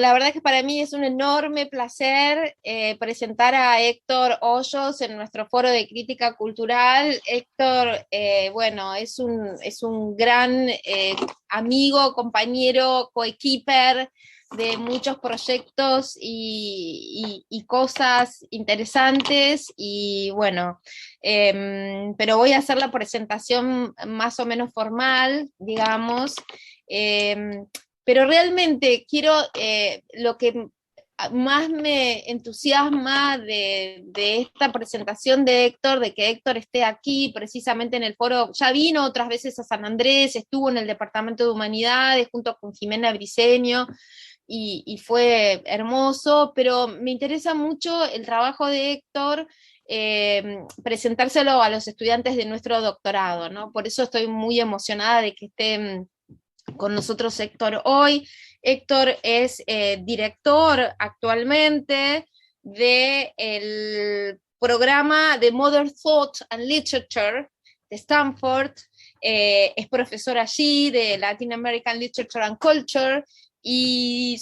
La verdad que para mí es un enorme placer presentar a Héctor Hoyos en nuestro foro de crítica cultural. Héctor, bueno, es un gran amigo, compañero, coequiper de muchos proyectos y cosas interesantes y bueno, pero voy a hacer la presentación más o menos formal, digamos. Eh, pero realmente quiero, lo que más me entusiasma de esta presentación de Héctor, de que Héctor esté aquí precisamente en el foro, ya vino otras veces a San Andrés, estuvo en el Departamento de Humanidades junto con Jimena Briceño, y fue hermoso, pero me interesa mucho el trabajo de Héctor, presentárselo a los estudiantes de nuestro doctorado, ¿no? Por eso estoy muy emocionada de que esté con nosotros Héctor hoy. Héctor es director actualmente del programa de Modern Thought and Literature de Stanford, es profesor allí de Latin American Literature and Culture, y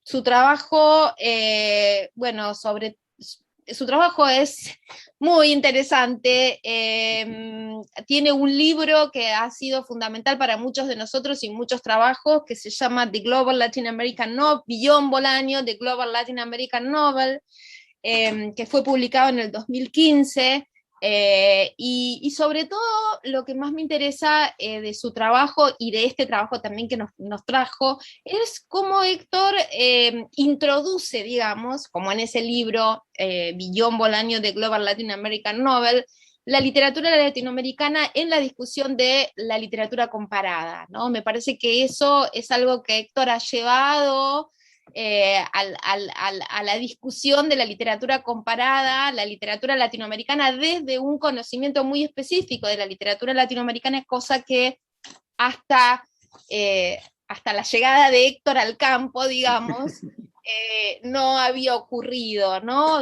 su trabajo, bueno, sobre su trabajo es muy interesante. Tiene un libro que ha sido fundamental para muchos de nosotros y muchos trabajos, que se llama The Global Latin American Novel, Billón Bolaño, The Global Latin American Novel, que fue publicado en el 2015. Y sobre todo lo que más me interesa de su trabajo y de este trabajo también que nos trajo es cómo Héctor introduce, digamos, como en ese libro Billón Bolaño de Global Latin American Novel, la literatura latinoamericana en la discusión de la literatura comparada, ¿no? Me parece que eso es algo que Héctor ha llevado a la discusión de la literatura comparada, la literatura latinoamericana, desde un conocimiento muy específico de la literatura latinoamericana, cosa que hasta, hasta la llegada de Héctor al campo, digamos, no había ocurrido, ¿no?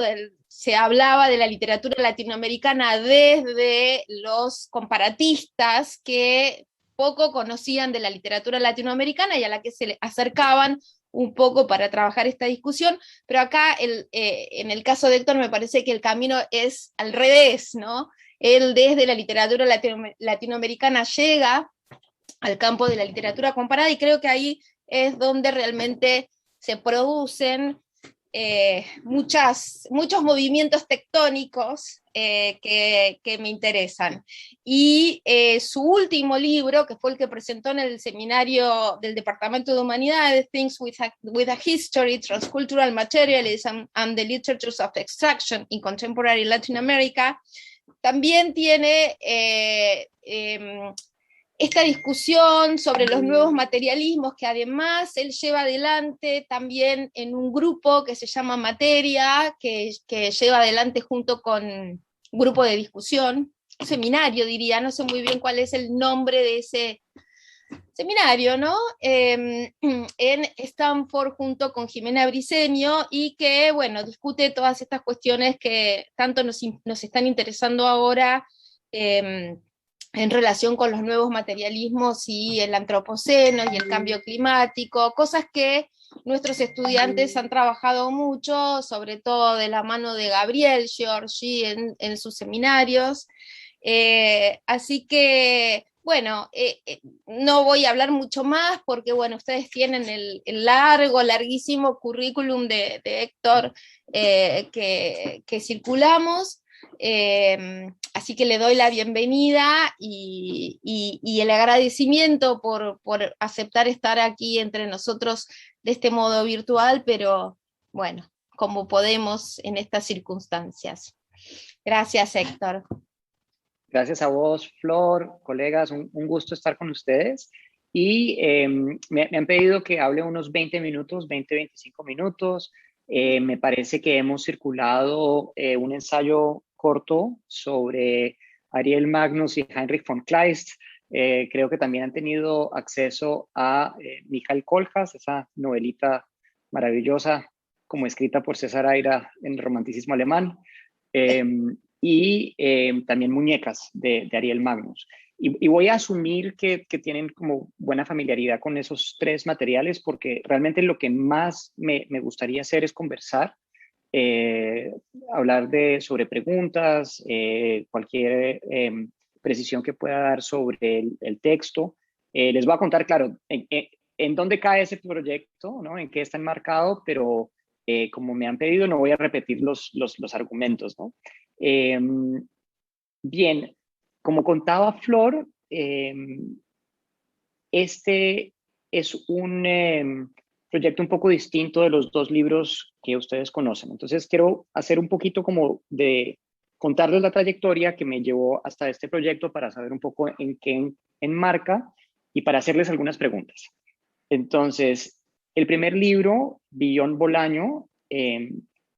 Se hablaba de la literatura latinoamericana desde los comparatistas que poco conocían de la literatura latinoamericana y a la que se le acercaban un poco para trabajar esta discusión, pero acá en el caso de Héctor me parece que el camino es al revés, ¿no? Él desde la literatura latinoamericana llega al campo de la literatura comparada, y creo que ahí es donde realmente se producen muchos movimientos tectónicos que me interesan. Y su último libro, que fue el que presentó en el seminario del Departamento de Humanidades, Things with a History, Transcultural Materialism and the Literatures of Extraction in Contemporary Latin America, también tiene esta discusión sobre los nuevos materialismos, que además él lleva adelante también en un grupo que se llama Materia, que lleva adelante junto con un grupo de discusión, un seminario diría, no sé muy bien cuál es el nombre de ese seminario, ¿no? En Stanford junto con Jimena Briceño, y que, bueno, discute todas estas cuestiones que tanto nos están interesando ahora, en relación con los nuevos materialismos y el antropoceno y el cambio climático, cosas que nuestros estudiantes han trabajado mucho, sobre todo de la mano de Gabriel Giorgi en sus seminarios. Así que, bueno, no voy a hablar mucho más porque, bueno, ustedes tienen el larguísimo currículum de Héctor, que circulamos. Así que le doy la bienvenida y el agradecimiento por aceptar estar aquí entre nosotros de este modo virtual, pero bueno, como podemos en estas circunstancias. Gracias, Héctor. Gracias a vos, Flor, colegas, un gusto estar con ustedes. Y me han pedido que hable unos 20 minutos, 25 minutos. Me parece que hemos circulado un ensayo corto sobre Ariel Magnus y Heinrich von Kleist. Creo que también han tenido acceso a Michael Kohlhaas, esa novelita maravillosa, como escrita por César Aira en el romanticismo alemán. Y también Muñecas de Ariel Magnus. y voy a asumir que tienen como buena familiaridad con esos tres materiales, porque realmente lo que más me gustaría hacer es conversar, eh, hablar sobre preguntas, cualquier precisión que pueda dar sobre el texto. Les voy a contar, claro, en dónde cae ese proyecto, ¿no? En qué está enmarcado, pero como me han pedido, no voy a repetir los argumentos, ¿no? Eh, Bien, como contaba Flor, este es un proyecto un poco distinto de los dos libros que ustedes conocen. Entonces quiero hacer un poquito como de contarles la trayectoria que me llevó hasta este proyecto para saber un poco en qué enmarca y para hacerles algunas preguntas. Entonces, el primer libro, Billón Bolaño,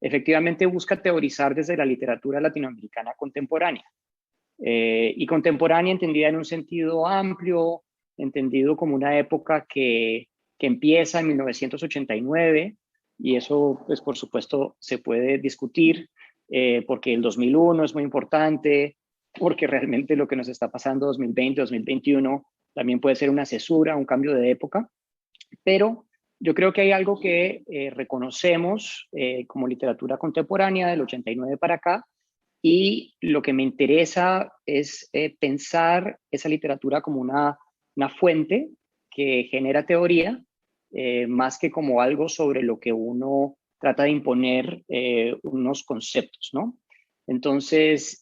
efectivamente busca teorizar desde la literatura latinoamericana contemporánea. Y contemporánea entendida en un sentido amplio, entendido como una época que empieza en 1989, y eso, pues por supuesto, se puede discutir, porque el 2001 es muy importante, porque realmente lo que nos está pasando 2020, 2021, también puede ser una cesura, un cambio de época, pero yo creo que hay algo que reconocemos como literatura contemporánea del 89 para acá, y lo que me interesa es pensar esa literatura como una fuente que genera teoría, más que como algo sobre lo que uno trata de imponer unos conceptos, ¿no? Entonces,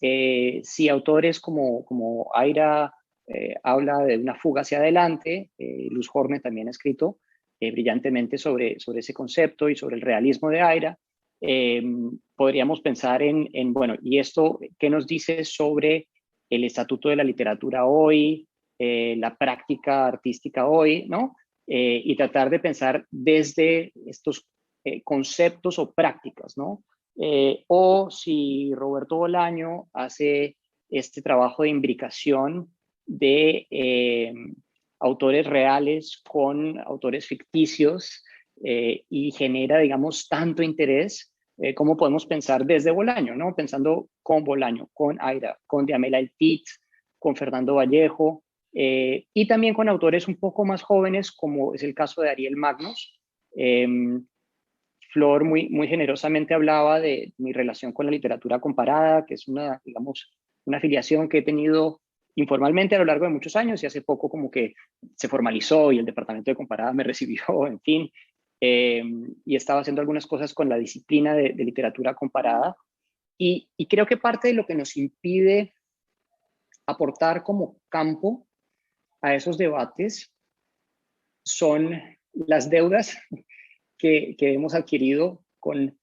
si autores como Aira habla de una fuga hacia adelante, Luz Horne también ha escrito brillantemente sobre ese concepto y sobre el realismo de Aira. eh, Podríamos pensar bueno, ¿y esto qué nos dice sobre el estatuto de la literatura hoy, la práctica artística hoy, ¿no? Y tratar de pensar desde estos conceptos o prácticas, ¿no? O si Roberto Bolaño hace este trabajo de imbricación de autores reales con autores ficticios, y genera, digamos, tanto interés, como podemos pensar desde Bolaño, ¿no? Pensando con Bolaño, con Aira, con Diamela El Tit, con Fernando Vallejo, y también con autores un poco más jóvenes, como es el caso de Ariel Magnus. Eh, Flor muy generosamente hablaba de mi relación con la literatura comparada, que es una, digamos, una afiliación que he tenido informalmente a lo largo de muchos años, y hace poco como que se formalizó y el departamento de comparada me recibió, en fin, y estaba haciendo algunas cosas con la disciplina de literatura comparada, y creo que parte de lo que nos impide aportar como campo a esos debates son las deudas que hemos adquirido con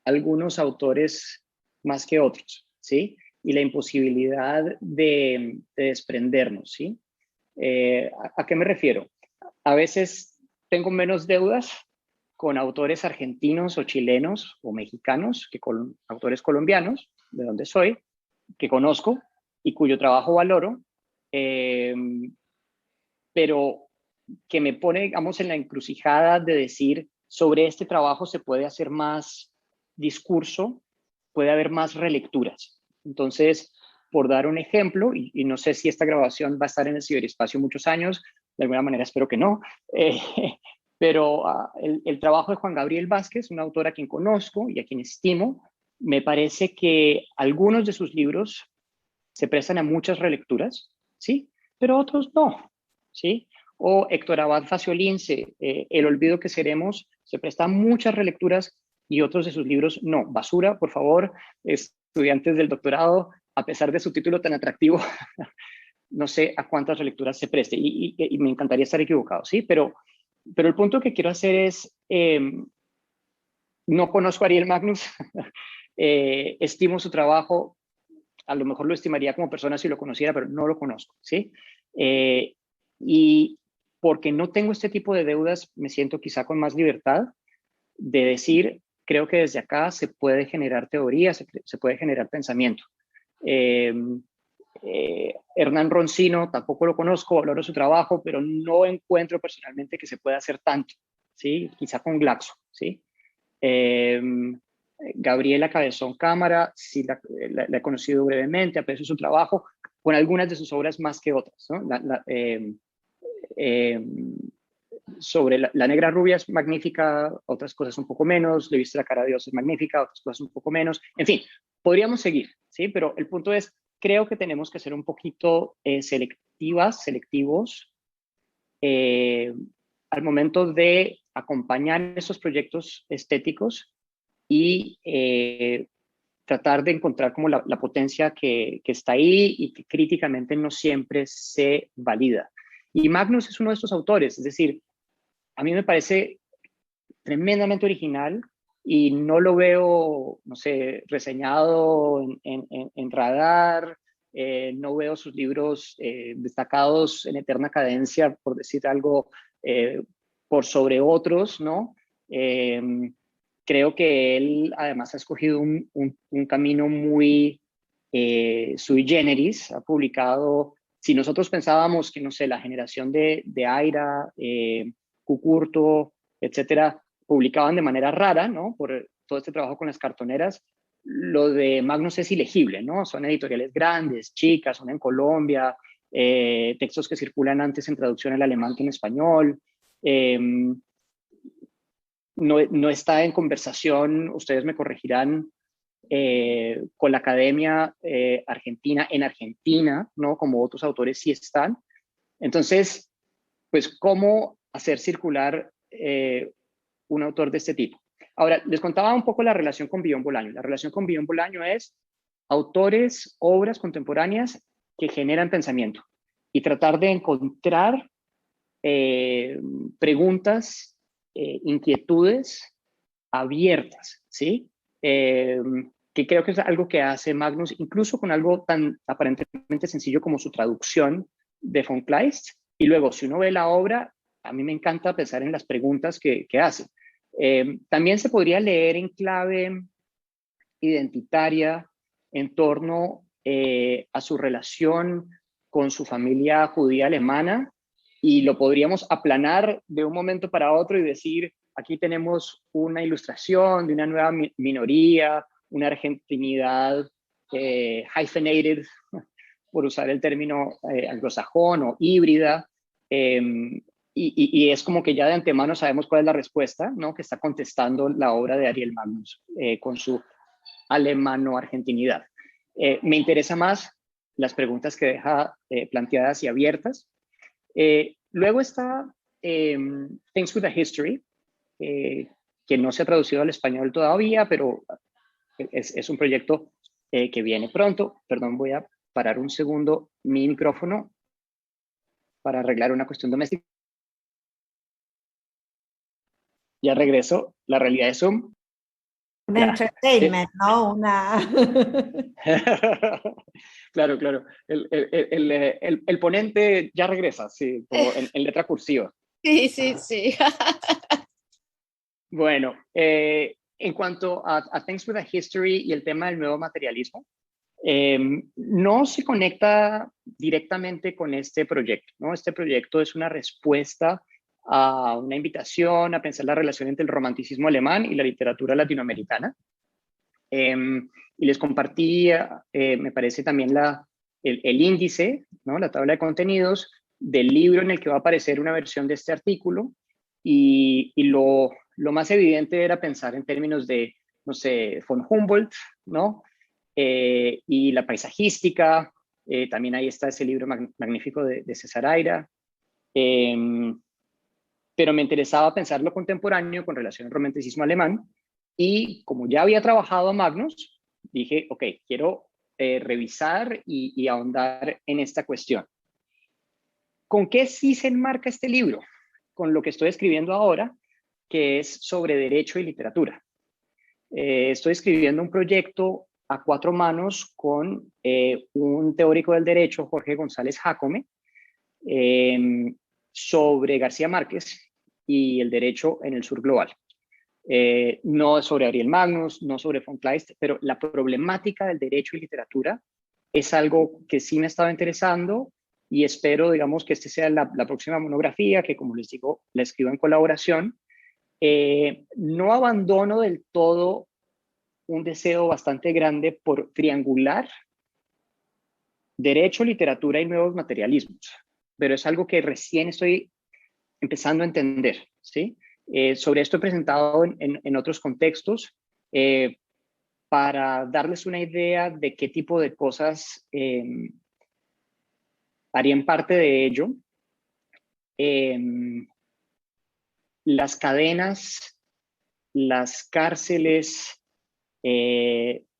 algunos autores más que otros, ¿sí? Y la imposibilidad de desprendernos, ¿sí? ¿A qué me refiero? A veces tengo menos deudas con autores argentinos o chilenos o mexicanos que con autores colombianos, de donde soy, que conozco y cuyo trabajo valoro, eh, pero que me pone, digamos, en la encrucijada de decir, sobre este trabajo se puede hacer más discurso, puede haber más relecturas. Entonces, por dar un ejemplo, y no sé si esta grabación va a estar en el ciberespacio muchos años, de alguna manera espero que no, eh, pero el trabajo de Juan Gabriel Vázquez, un autor a quien conozco y a quien estimo, me parece que algunos de sus libros se prestan a muchas relecturas, ¿sí? Pero otros no, ¿sí? O Héctor Abad Faciolince, El olvido que seremos, se presta a muchas relecturas y otros de sus libros no. Basura, por favor, estudiantes del doctorado, a pesar de su título tan atractivo, no sé a cuántas relecturas se preste y me encantaría estar equivocado, ¿sí? Pero el punto que quiero hacer es, no conozco a Ariel Magnus, estimo su trabajo, a lo mejor lo estimaría como persona si lo conociera, pero no lo conozco, ¿sí? Y porque no tengo este tipo de deudas, me siento quizá con más libertad de decir, creo que desde acá se puede generar teoría, se puede generar pensamiento. Eh, Hernán Roncino, tampoco lo conozco, valoro su trabajo, pero no encuentro personalmente que se pueda hacer tanto, ¿sí? Quizá con Glaxo, ¿sí? Eh, Gabriela Cabezón Cámara, sí la he conocido brevemente, aprecio su trabajo, con algunas de sus obras más que otras, ¿no? Eh, sobre la negra rubia es magnífica, otras cosas un poco menos, Le viste la cara a Dios es magnífica, otras cosas un poco menos, en fin, podríamos seguir, ¿sí? Pero el punto es, creo que tenemos que ser un poquito selectivos, eh, al momento de acompañar esos proyectos estéticos y tratar de encontrar como la potencia que está ahí y que críticamente no siempre se valida. Y Magnus es uno de estos autores, es decir, a mí me parece tremendamente original y no lo veo, no sé, reseñado en Radar, no veo sus libros destacados en eterna cadencia, por decir algo, eh, por sobre otros, ¿no? Eh, Creo que él además ha escogido un camino muy sui generis, ha publicado, si nosotros pensábamos que, no sé, la generación de Aira, Cucurto, etcétera, publicaban de manera rara, ¿no? Por todo este trabajo con las cartoneras, lo de Magnus es ilegible, ¿no? Son editoriales grandes, chicas, son en Colombia, textos que circulan antes en traducción al alemán que en español. Eh, no está en conversación, ustedes me corregirán, con la academia argentina en Argentina, ¿no? Como otros autores sí están. Entonces, pues, ¿cómo hacer circular un autor de este tipo? Ahora, les contaba un poco la relación con Villon Bolaño. La relación con Villon Bolaño es autores, obras contemporáneas que generan pensamiento y tratar de encontrar eh, preguntas, inquietudes abiertas, ¿sí? Eh, que creo que es algo que hace Magnus, incluso con algo tan aparentemente sencillo como su traducción de von Kleist. Y luego, si uno ve la obra, a mí me encanta pensar en las preguntas que hace. También se podría leer en clave identitaria en torno a su relación con su familia judía alemana, y lo podríamos aplanar de un momento para otro y decir, aquí tenemos una ilustración de una nueva minoría, una argentinidad hyphenated, por usar el término anglosajón o híbrida, eh, y es como que ya de antemano sabemos cuál es la respuesta, ¿no? Que está contestando la obra de Ariel Magnus con su alemano-argentinidad. Me interesa más las preguntas que deja planteadas y abiertas. Luego está Things with a History, que no se ha traducido al español todavía, pero es un proyecto que viene pronto. Perdón, voy a parar un segundo mi micrófono para arreglar una cuestión doméstica. Ya regreso. La realidad de Zoom. Un Ya. entertainment, ¿no? Una... Claro, claro. El ponente ya regresa, sí, como en letra cursiva. Sí, sí, sí. Bueno, en cuanto a Things with a History y el tema del nuevo materialismo, no se conecta directamente con este proyecto, ¿no? Este proyecto es una respuesta a una invitación a pensar la relación entre el romanticismo alemán y la literatura latinoamericana. Y les compartí, me parece también el índice, ¿no? La tabla de contenidos del libro en el que va a aparecer una versión de este artículo, y lo más evidente era pensar en términos de, no sé, von Humboldt, ¿no? Y la paisajística, también ahí está ese libro magnífico de César Aira, pero me interesaba pensar lo contemporáneo con relación al romanticismo alemán, y como ya había trabajado a Magnus, dije, ok, quiero revisar y ahondar en esta cuestión. ¿Con qué sí se enmarca este libro? Con lo que estoy escribiendo ahora, que es sobre derecho y literatura. Estoy escribiendo un proyecto a cuatro manos con un teórico del derecho, Jorge González Jácome, sobre García Márquez y el derecho en el sur global. No sobre Ariel Magnus, no sobre von Kleist, pero la problemática del derecho y literatura es algo que sí me estaba interesando, y espero, digamos, que este sea la próxima monografía, que, como les digo, la escribo en colaboración. No abandono del todo un deseo bastante grande por triangular derecho, literatura y nuevos materialismos, pero es algo que recién estoy empezando a entender, ¿sí? Sobre esto he presentado en otros contextos para darles una idea de qué tipo de cosas harían parte de ello. Las cadenas, las cárceles,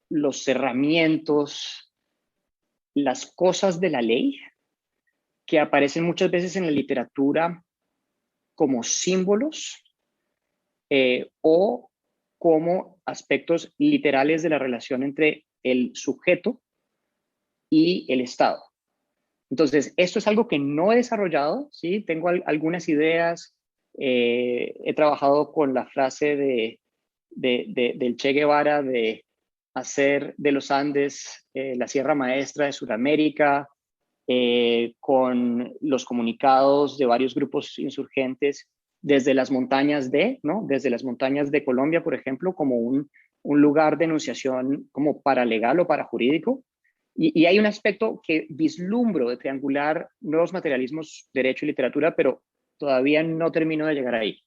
los cerramientos, las cosas de la ley que aparecen muchas veces en la literatura como símbolos o como aspectos literales de la relación entre el sujeto y el Estado. Entonces, esto es algo que no he desarrollado, ¿sí? Tengo algunas ideas, he trabajado con la frase del Che Guevara de hacer de los Andes la Sierra Maestra de Sudamérica, con los comunicados de varios grupos insurgentes desde las montañas ¿no? Desde las montañas de Colombia, por ejemplo, como un lugar de enunciación como paralegal o parajurídico. Y hay un aspecto que vislumbro de triangular nuevos materialismos, derecho y literatura, pero todavía no termino de llegar ahí.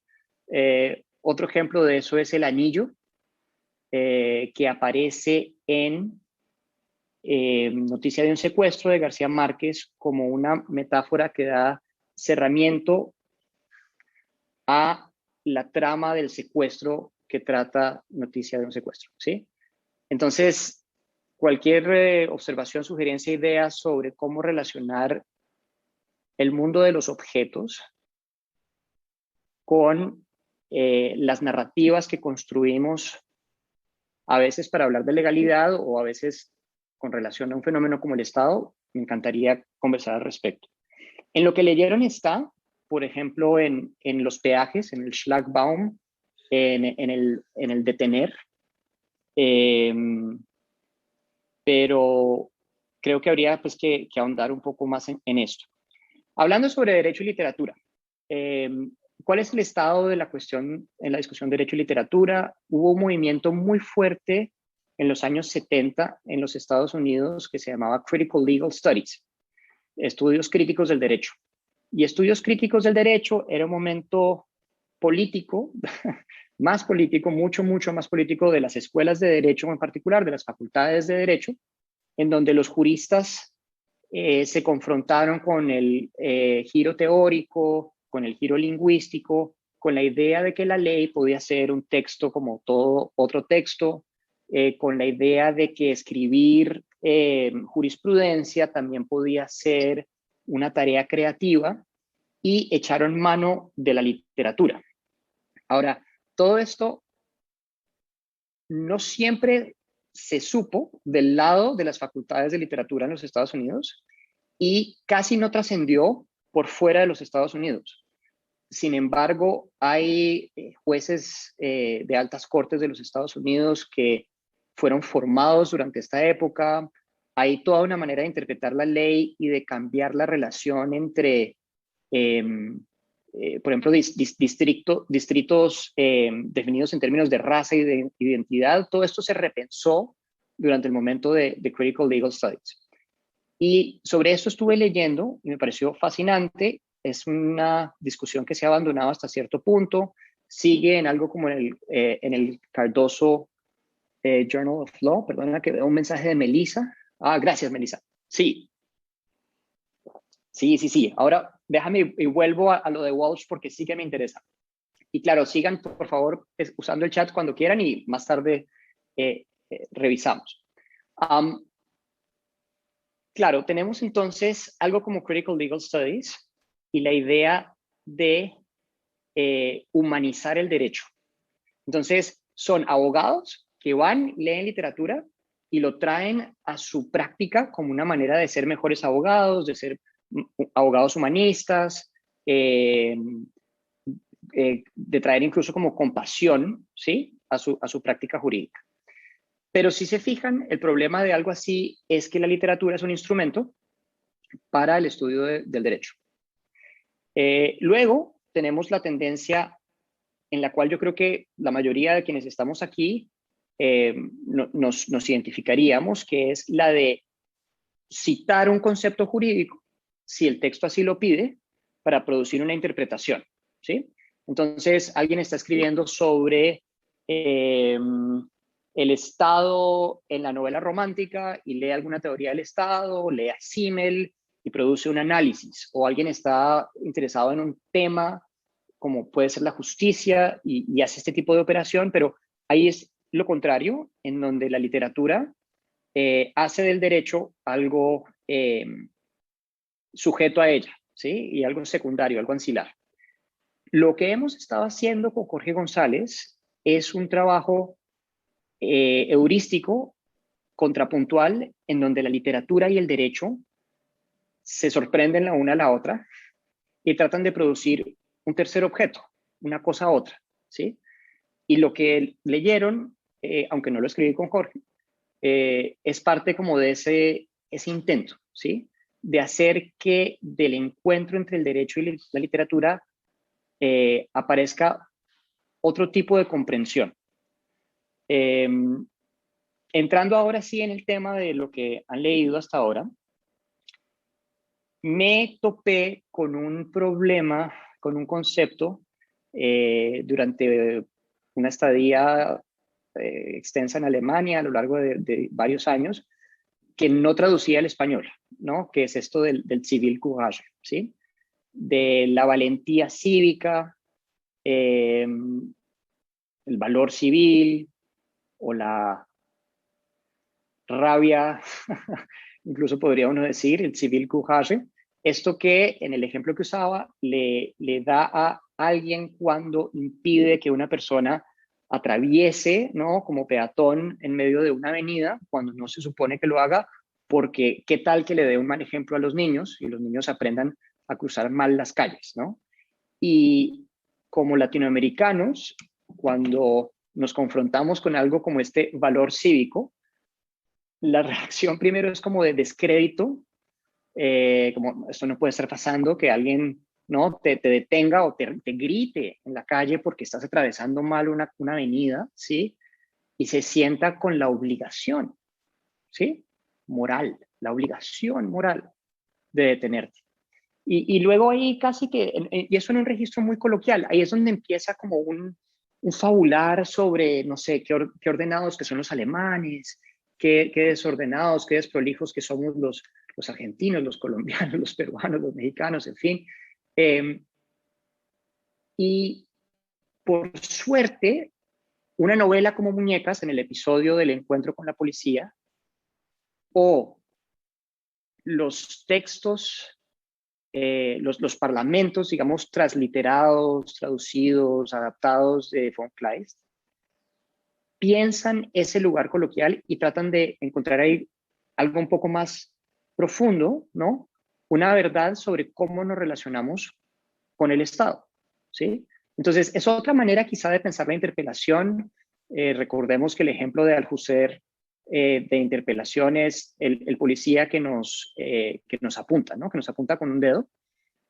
Otro ejemplo de eso es el anillo, que aparece en Noticia de un secuestro de García Márquez como una metáfora que da cerramiento a la trama del secuestro que trata Noticia de un secuestro, ¿sí? Entonces, cualquier observación, sugerencia, idea sobre cómo relacionar el mundo de los objetos con las narrativas que construimos a veces para hablar de legalidad o a veces con relación a un fenómeno como el Estado, me encantaría conversar al respecto. En lo que leyeron está, por ejemplo, en los peajes, en el Schlagbaum, en el detener, pero creo que habría pues, que ahondar un poco más en esto. Hablando sobre derecho y literatura, ¿cuál es el estado de la cuestión en la discusión de derecho y literatura? Hubo un movimiento muy fuerte en los años 70 en los Estados Unidos que se llamaba Critical Legal Studies, estudios críticos del derecho. Y estudios críticos del derecho era un momento político, más político, mucho más político de las escuelas de derecho, en particular de las facultades de derecho, en donde los juristas se confrontaron con el giro teórico, con el giro lingüístico, con la idea de que la ley podía ser un texto como todo otro texto, con la idea de que escribir jurisprudencia también podía ser una tarea creativa y echaron mano de la literatura. Ahora, todo esto no siempre se supo del lado de las facultades de literatura en los Estados Unidos y casi no trascendió por fuera de los Estados Unidos. Sin embargo, hay jueces de altas cortes de los Estados Unidos que fueron formados durante esta época. Hay toda una manera de interpretar la ley y de cambiar la relación entre, por ejemplo, distritos definidos en términos de raza y de identidad. Todo esto se repensó durante el momento de Critical Legal Studies. Y sobre esto estuve leyendo y me pareció fascinante. Es una discusión que se ha abandonado hasta cierto punto. Sigue en algo como en el Cardoso Journal of Law. Perdona que veo un mensaje de Melissa. Ah, gracias, Melissa. Sí. Ahora déjame y vuelvo a lo de Walsh porque sí que me interesa. Y claro, sigan por favor usando el chat cuando quieran y más tarde revisamos. Claro, tenemos entonces algo como Critical Legal Studies y la idea de humanizar el derecho. Entonces, son abogados que van, leen literatura y lo traen a su práctica como una manera de ser mejores abogados, de ser abogados humanistas, de traer incluso como compasión, ¿sí? a su práctica jurídica. Pero si se fijan, el problema de algo así es que la literatura es un instrumento para el estudio del derecho. Luego tenemos la tendencia en la cual yo creo que la mayoría de quienes estamos aquí nos identificaríamos, que es la de citar un concepto jurídico, si el texto así lo pide, para producir una interpretación, ¿sí? Entonces, alguien está escribiendo sobre el Estado en la novela romántica y lee alguna teoría del Estado, lee a Simmel y produce un análisis. O alguien está interesado en un tema como puede ser la justicia y hace este tipo de operación, pero ahí es lo contrario, en donde la literatura hace del derecho algo sujeto a ella, ¿sí? Y algo secundario, algo ancilar. Lo que hemos estado haciendo con Jorge González es un trabajo heurístico, contrapuntual, en donde la literatura y el derecho se sorprenden la una a la otra y tratan de producir un tercer objeto, una cosa a otra, ¿sí? Y lo que leyeron, aunque no lo escribí con Jorge, es parte como de ese intento, ¿sí? De hacer que del encuentro entre el derecho y la literatura aparezca otro tipo de comprensión. Entrando ahora sí en el tema de lo que han leído hasta ahora, me topé con un problema, con un concepto durante una estadía extensa en Alemania a lo largo de varios años, que no traducía al español, ¿no? Que es esto del civil courage, ¿sí? De la valentía cívica, el valor civil o la rabia, incluso podría uno decir, el civil courage, esto que en el ejemplo que usaba le da a alguien cuando impide que una persona atraviese, ¿no? Como peatón en medio de una avenida, cuando no se supone que lo haga, porque qué tal que le dé un mal ejemplo a los niños y los niños aprendan a cruzar mal las calles, ¿no? Y como latinoamericanos, cuando nos confrontamos con algo como este valor cívico, la reacción primero es como de descrédito, como esto no puede estar pasando, que alguien no te detenga o te grite en la calle porque estás atravesando mal una avenida, ¿sí? Y se sienta con la obligación, ¿sí? Moral, la obligación moral de detenerte. Y luego ahí casi que, y eso en un registro muy coloquial, ahí es donde empieza como un fabular sobre, no sé, qué ordenados que son los alemanes, qué desordenados, qué desprolijos que somos los argentinos, los colombianos, los peruanos, los mexicanos, en fin. Y por suerte, una novela como Muñecas, en el episodio del encuentro con la policía, o los textos, los parlamentos, digamos, transliterados, traducidos, adaptados de von Kleist, piensan ese lugar coloquial y tratan de encontrar ahí algo un poco más profundo, ¿no? Una verdad sobre cómo nos relacionamos con el Estado, ¿sí? Entonces, es otra manera quizá de pensar la interpelación. Recordemos que el ejemplo de Althusser de interpelación es el policía que nos apunta, ¿no? Que nos apunta con un dedo.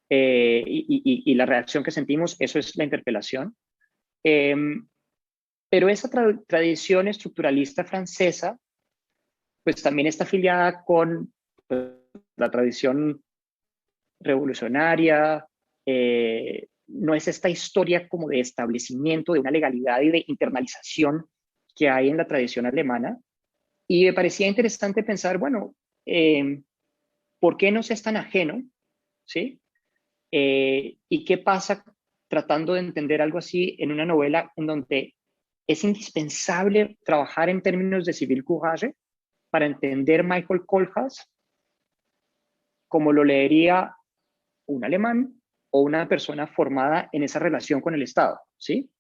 Y la reacción que sentimos, eso es la interpelación. Pero esa tradición estructuralista francesa, pues también está afiliada con pues, la tradición revolucionaria, no es esta historia como de establecimiento de una legalidad y de internalización que hay en la tradición alemana. Y me parecía interesante pensar, bueno, ¿por qué no se es tan ajeno? ¿Sí? ¿Y qué pasa tratando de entender algo así en una novela en donde es indispensable trabajar en términos de civil courage para entender Michael Kohlhaas como lo leería un alemán o una persona formada en esa relación con el Estado, ¿sí?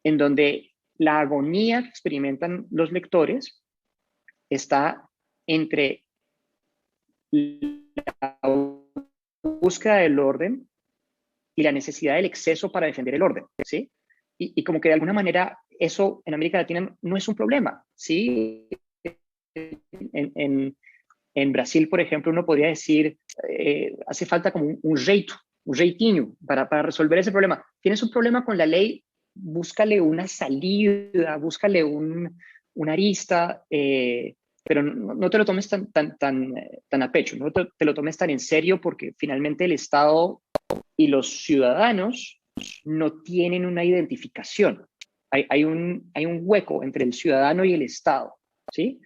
En donde la agonía que experimentan los lectores está entre la búsqueda del orden y la necesidad del exceso para defender el orden, ¿sí? Y como que de alguna manera eso en América Latina no es un problema, ¿sí? En Brasil, por ejemplo, uno podría decir, hace falta como un jeito, un jeitinho para resolver ese problema. Tienes un problema con la ley, búscale una salida, búscale una arista, pero no te lo tomes tan a pecho, no te lo tomes tan en serio, porque finalmente el Estado y los ciudadanos no tienen una identificación. Hay un hueco entre el ciudadano y el Estado, ¿sí?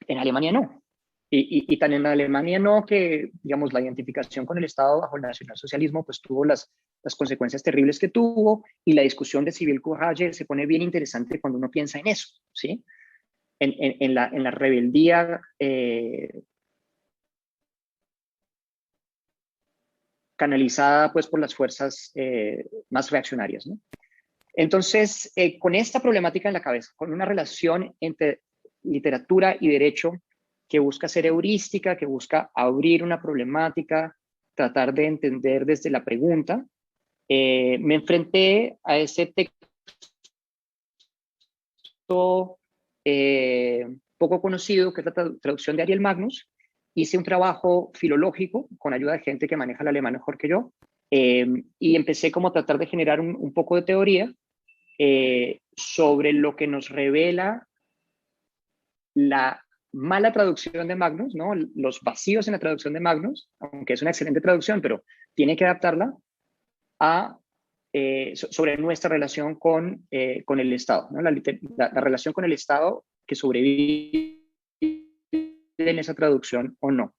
En Alemania no. Y tan en Alemania no que, digamos, la identificación con el Estado bajo el nacionalsocialismo pues tuvo las consecuencias terribles que tuvo, y la discusión de Zivilcourage se pone bien interesante cuando uno piensa en eso, ¿sí? En la rebeldía canalizada pues por las fuerzas más reaccionarias, ¿no? Entonces, con esta problemática en la cabeza, con una relación entre literatura y derecho que busca ser heurística, que busca abrir una problemática, tratar de entender desde la pregunta, me enfrenté a ese texto poco conocido, que es la traducción de Ariel Magnus. Hice un trabajo filológico con ayuda de gente que maneja el alemán mejor que yo, y empecé como a tratar de generar un poco de teoría sobre lo que nos revela la mala traducción de Magnus, ¿no? Los vacíos en la traducción de Magnus, aunque es una excelente traducción, pero tiene que adaptarla a, sobre nuestra relación con el Estado, ¿no? La relación con el Estado que sobrevive en esa traducción o no.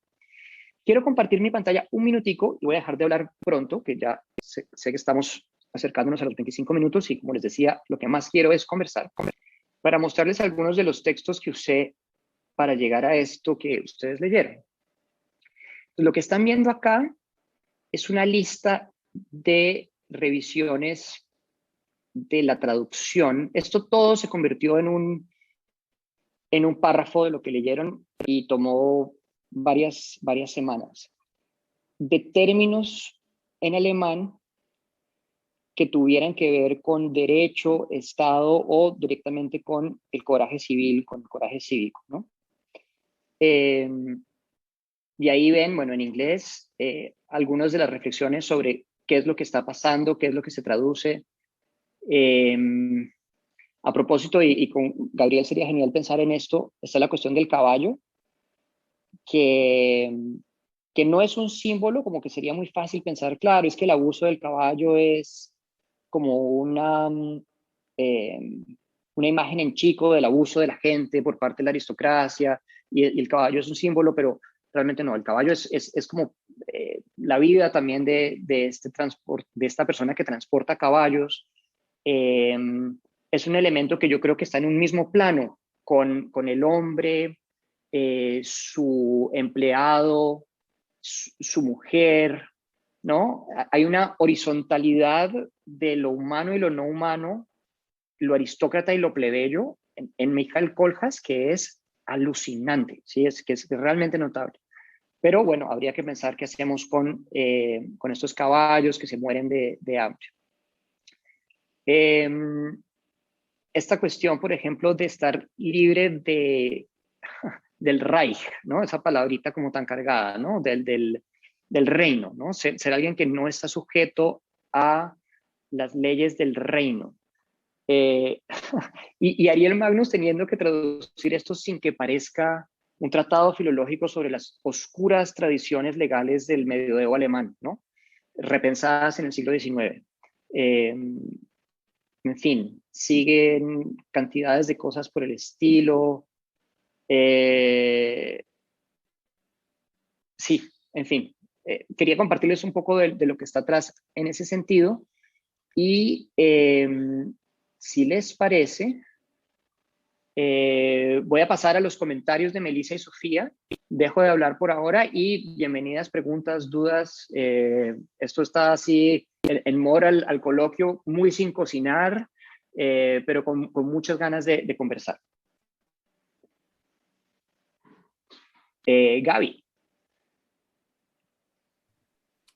Quiero compartir mi pantalla un minutico y voy a dejar de hablar pronto, que ya sé que estamos acercándonos a los 25 minutos, y como les decía, lo que más quiero es conversar para mostrarles algunos de los textos que usé para llegar a esto que ustedes leyeron. Lo que están viendo acá es una lista de revisiones de la traducción. Esto todo se convirtió en un párrafo de lo que leyeron y tomó varias semanas, de términos en alemán que tuvieran que ver con derecho, Estado o directamente con el coraje civil, con el coraje cívico, ¿no? Y ahí ven, bueno, en inglés, algunas de las reflexiones sobre qué es lo que está pasando, qué es lo que se traduce. A propósito, y con Gabriel sería genial pensar en esto, está la cuestión del caballo, que no es un símbolo, como que sería muy fácil pensar, claro, es que el abuso del caballo es como una imagen en chico del abuso de la gente por parte de la aristocracia, y el caballo es un símbolo, pero realmente no, el caballo es como la vida también de este transporte, de esta persona que transporta caballos. Es un elemento que yo creo que está en un mismo plano con el hombre, su empleado, su mujer, ¿no? Hay una horizontalidad de lo humano y lo no humano, lo aristócrata y lo plebeyo en Mikhail Kolchas, que es alucinante, ¿sí? Que es realmente notable. Pero bueno, habría que pensar qué hacemos con estos caballos que se mueren de hambre. Esta cuestión, por ejemplo, de estar libre del Reich, ¿no? Esa palabrita como tan cargada, ¿no? Del reino, ¿no? Ser alguien que no está sujeto a las leyes del reino. Y Ariel Magnus teniendo que traducir esto sin que parezca un tratado filológico sobre las oscuras tradiciones legales del medioevo alemán, ¿no? Repensadas en el siglo XIX. En fin, siguen cantidades de cosas por el estilo. Sí, en fin, quería compartirles un poco de lo que está atrás en ese sentido. Y si les parece, voy a pasar a los comentarios de Melissa y Sofía. Dejo de hablar por ahora y bienvenidas preguntas, dudas. Esto está así en moral al coloquio, muy sin cocinar, pero con muchas ganas de conversar. Gaby.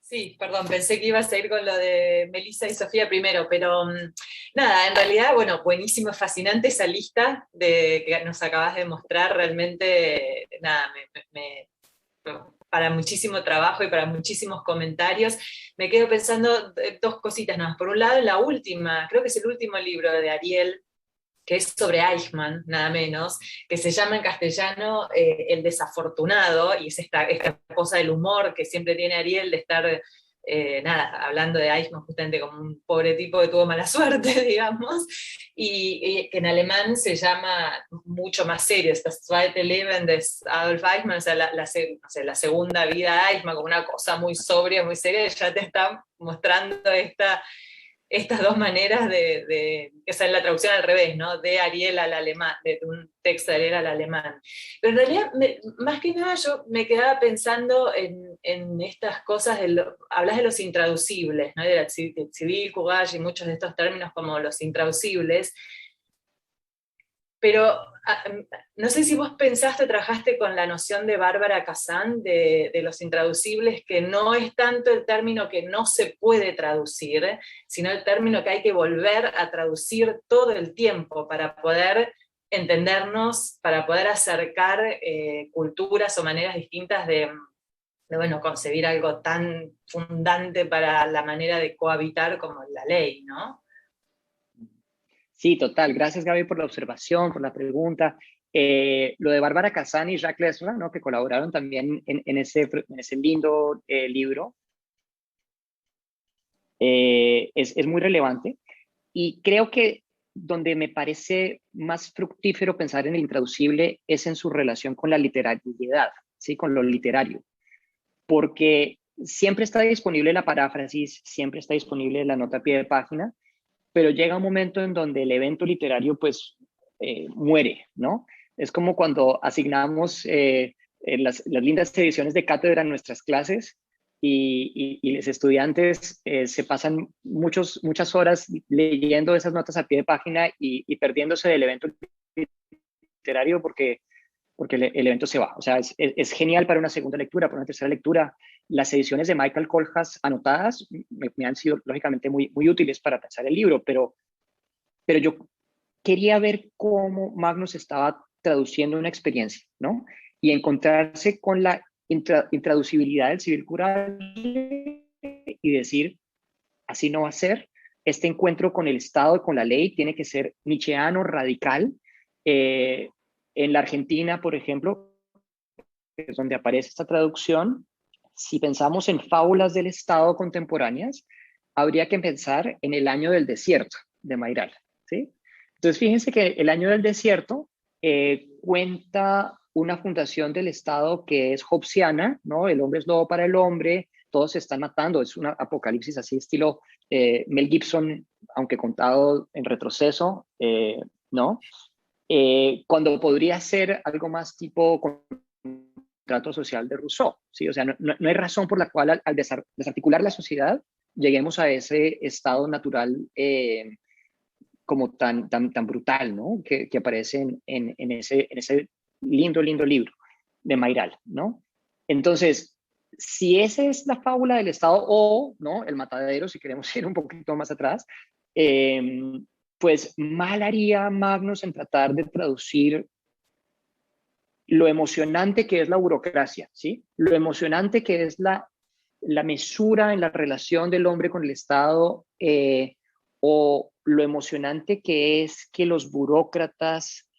Sí, perdón, pensé que ibas a ir con lo de Melissa y Sofía primero, pero nada, en realidad, bueno, buenísimo, fascinante esa lista que nos acabas de mostrar, realmente, nada, para muchísimo trabajo y para muchísimos comentarios. Me quedo pensando dos cositas nada más. Por un lado, la última, creo que es el último libro de Ariel, que es sobre Eichmann, nada menos, que se llama en castellano El desafortunado, y es esta cosa del humor que siempre tiene Ariel de estar, hablando de Eichmann justamente como un pobre tipo que tuvo mala suerte, digamos, y que en alemán se llama mucho más serio, das zweite Leben des Adolf Eichmann, o sea, la segunda vida de Eichmann, como una cosa muy sobria, muy seria, y ya te está mostrando estas dos maneras esa es la traducción al revés, ¿no? De Ariel al alemán, de un texto de Ariel al alemán. Pero en realidad, más que nada, yo me quedaba pensando en estas cosas, hablas de los intraducibles, ¿no? De la civil, courage y muchos de estos términos como los intraducibles, pero no sé si vos trabajaste con la noción de Bárbara Kazan de los intraducibles, que no es tanto el término que no se puede traducir, sino el término que hay que volver a traducir todo el tiempo para poder entendernos, para poder acercar culturas o maneras distintas de concebir algo tan fundante para la manera de cohabitar como la ley, ¿no? Sí, total. Gracias, Gaby, por la observación, por la pregunta. Lo de Bárbara Kazan y Jacques Lesra, ¿no? Que colaboraron también en ese lindo libro, es muy relevante. Y creo que donde me parece más fructífero pensar en el intraducible es en su relación con la literalidad, ¿sí? Con lo literario. Porque siempre está disponible la paráfrasis, siempre está disponible la nota a pie de página, pero llega un momento en donde el evento literario pues muere, ¿no? Es como cuando asignamos las lindas ediciones de cátedra en nuestras clases y los estudiantes se pasan muchas horas leyendo esas notas a pie de página y perdiéndose del evento literario porque el evento se va. O sea, es genial para una segunda lectura, para una tercera lectura. Las ediciones de Michael Kohlhaas anotadas me han sido, lógicamente, muy útiles para pensar el libro, pero yo quería ver cómo Magnus estaba traduciendo una experiencia, ¿no? Y encontrarse con la intraducibilidad del civil curable y decir, así no va a ser. Este encuentro con el Estado y con la ley tiene que ser nietzscheano, radical. En la Argentina, por ejemplo, que es donde aparece esta traducción, si pensamos en fábulas del Estado contemporáneas, habría que pensar en El año del desierto de Mayral, ¿sí? Entonces, fíjense que El año del desierto cuenta una fundación del Estado que es hobbesiana, ¿no? El hombre es lobo para el hombre, todos se están matando, es un apocalipsis así estilo Mel Gibson, aunque contado en retroceso, ¿no? Cuando podría ser algo más tipo contrato social de Rousseau, ¿sí? O sea, no hay razón por la cual al desarticular la sociedad lleguemos a ese estado natural como tan brutal, ¿no? Que aparece en ese lindo libro de Mayral, ¿no? Entonces, si esa es la fábula del Estado o, ¿no? El matadero, si queremos ir un poquito más atrás, pues mal haría Magnus en tratar de traducir lo emocionante que es la burocracia, ¿sí? Lo emocionante que es la mesura en la relación del hombre con el Estado, o lo emocionante que es que los burócratas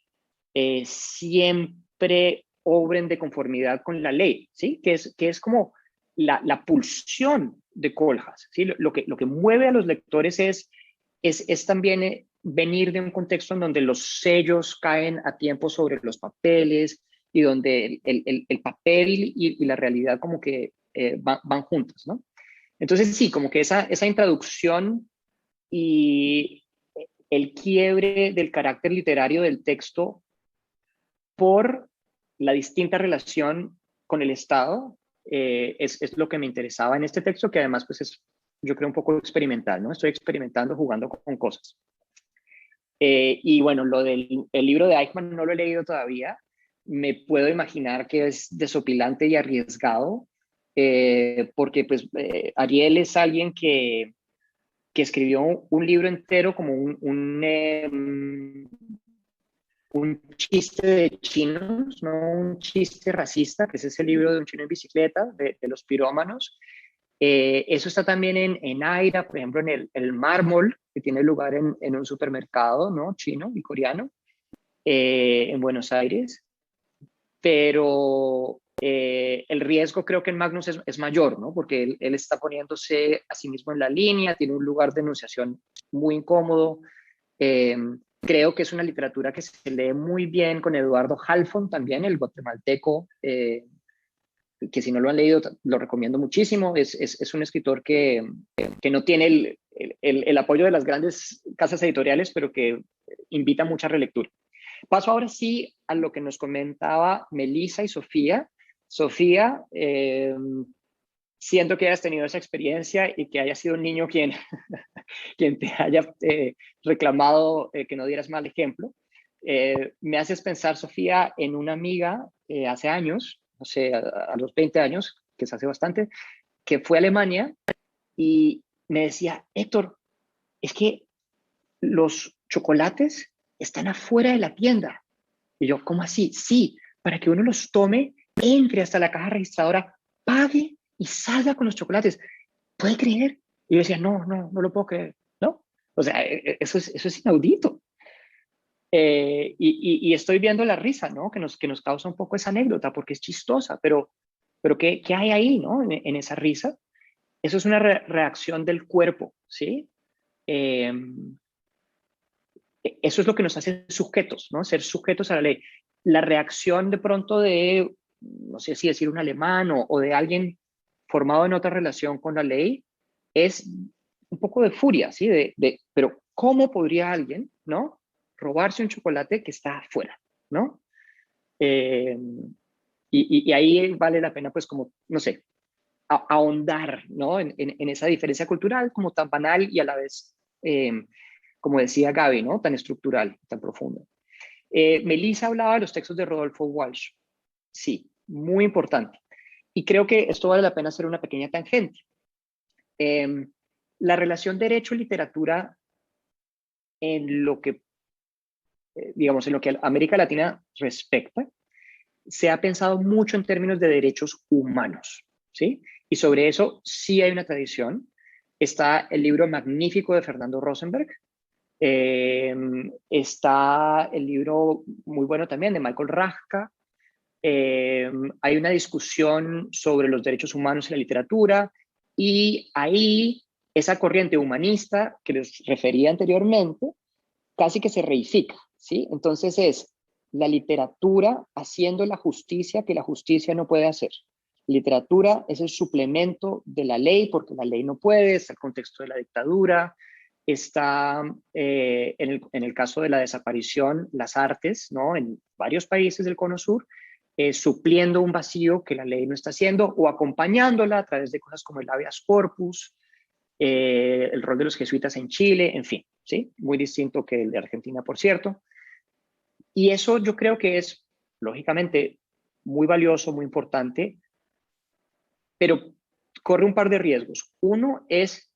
siempre obren de conformidad con la ley, ¿sí? Que es como la pulsión de Kohlhaas, ¿sí? Lo que mueve a los lectores es también venir de un contexto en donde los sellos caen a tiempo sobre los papeles y donde el papel y la realidad como que van juntas, ¿no? Entonces sí, como que esa introducción y el quiebre del carácter literario del texto por la distinta relación con el Estado es lo que me interesaba en este texto, que además pues es, yo creo, un poco experimental, ¿no? Estoy experimentando, jugando con cosas. Y bueno, lo del el libro de Eichmann no lo he leído todavía. Me puedo imaginar que es desopilante y arriesgado, porque pues Ariel es alguien que escribió un libro entero como un chiste de chinos, no un chiste racista, que es ese libro de un chino en bicicleta, de los pirómanos. Eso está también en Aira, por ejemplo, en el Mármol, que tiene lugar en un supermercado, ¿no? Chino y coreano, en Buenos Aires, pero el riesgo creo que en Magnus es mayor, ¿no? Porque él está poniéndose a sí mismo en la línea, tiene un lugar de enunciación muy incómodo. Creo que es una literatura que se lee muy bien con Eduardo Halfon también, el guatemalteco, que si no lo han leído lo recomiendo muchísimo. Es un escritor que no tiene el apoyo de las grandes casas editoriales, pero que invita a mucha relectura. Paso ahora sí a lo que nos comentaba Melissa y Sofía. Sofía, siento que hayas tenido esa experiencia y que haya sido un niño quien, quien te haya reclamado que no dieras mal ejemplo. Me haces pensar, Sofía, en una amiga hace años, no sé, a los 20 años, que es hace bastante, que fue a Alemania y me decía, Héctor, es que los chocolates están afuera de la tienda. Y yo, ¿cómo así? Sí, para que uno los tome, entre hasta la caja registradora, pague y salga con los chocolates. ¿Puede creer? Y yo decía, no lo puedo creer, ¿no? O sea, eso es inaudito. Y estoy viendo la risa, ¿no? Que nos causa un poco esa anécdota, porque es chistosa, pero ¿qué hay ahí, ¿no? En esa risa. Eso es una reacción del cuerpo, ¿sí? Eh, Eso es lo que nos hace sujetos, ¿no? Ser sujetos a la ley. La reacción de pronto de, no sé si decir un alemán o de alguien formado en otra relación con la ley, es un poco de furia, ¿sí? Pero ¿cómo podría alguien, ¿no? Robarse un chocolate que está afuera, ¿no? Eh, y ahí vale la pena, pues, como, no sé, ahondar, ¿no? En esa diferencia cultural como tan banal y a la vez, como decía Gaby, ¿no? Tan estructural, tan profunda. Melissa hablaba de los textos de Rodolfo Walsh. Sí, muy importante. Y creo que esto vale la pena hacer una pequeña tangente. La relación derecho-literatura en lo que, digamos, en lo que a América Latina respecta, se ha pensado mucho en términos de derechos humanos, ¿sí? Y sobre eso sí hay una tradición. Está el libro magnífico de Fernando Rosenberg, está el libro muy bueno también de Michael Rajka. Hay una discusión sobre los derechos humanos en la literatura y ahí esa corriente humanista que les refería anteriormente casi que se reifica, ¿sí? Entonces es la literatura haciendo la justicia que la justicia no puede hacer. Literatura es el suplemento de la ley porque la ley no puede, está el contexto de la dictadura, está en el caso de la desaparición, las artes, ¿no? En varios países del Cono Sur, supliendo un vacío que la ley no está haciendo o acompañándola a través de cosas como el habeas corpus, el rol de los jesuitas en Chile, en fin, ¿sí? Muy distinto que el de Argentina, por cierto. Y eso yo creo que es, lógicamente, muy valioso, muy importante, pero corre un par de riesgos. Uno es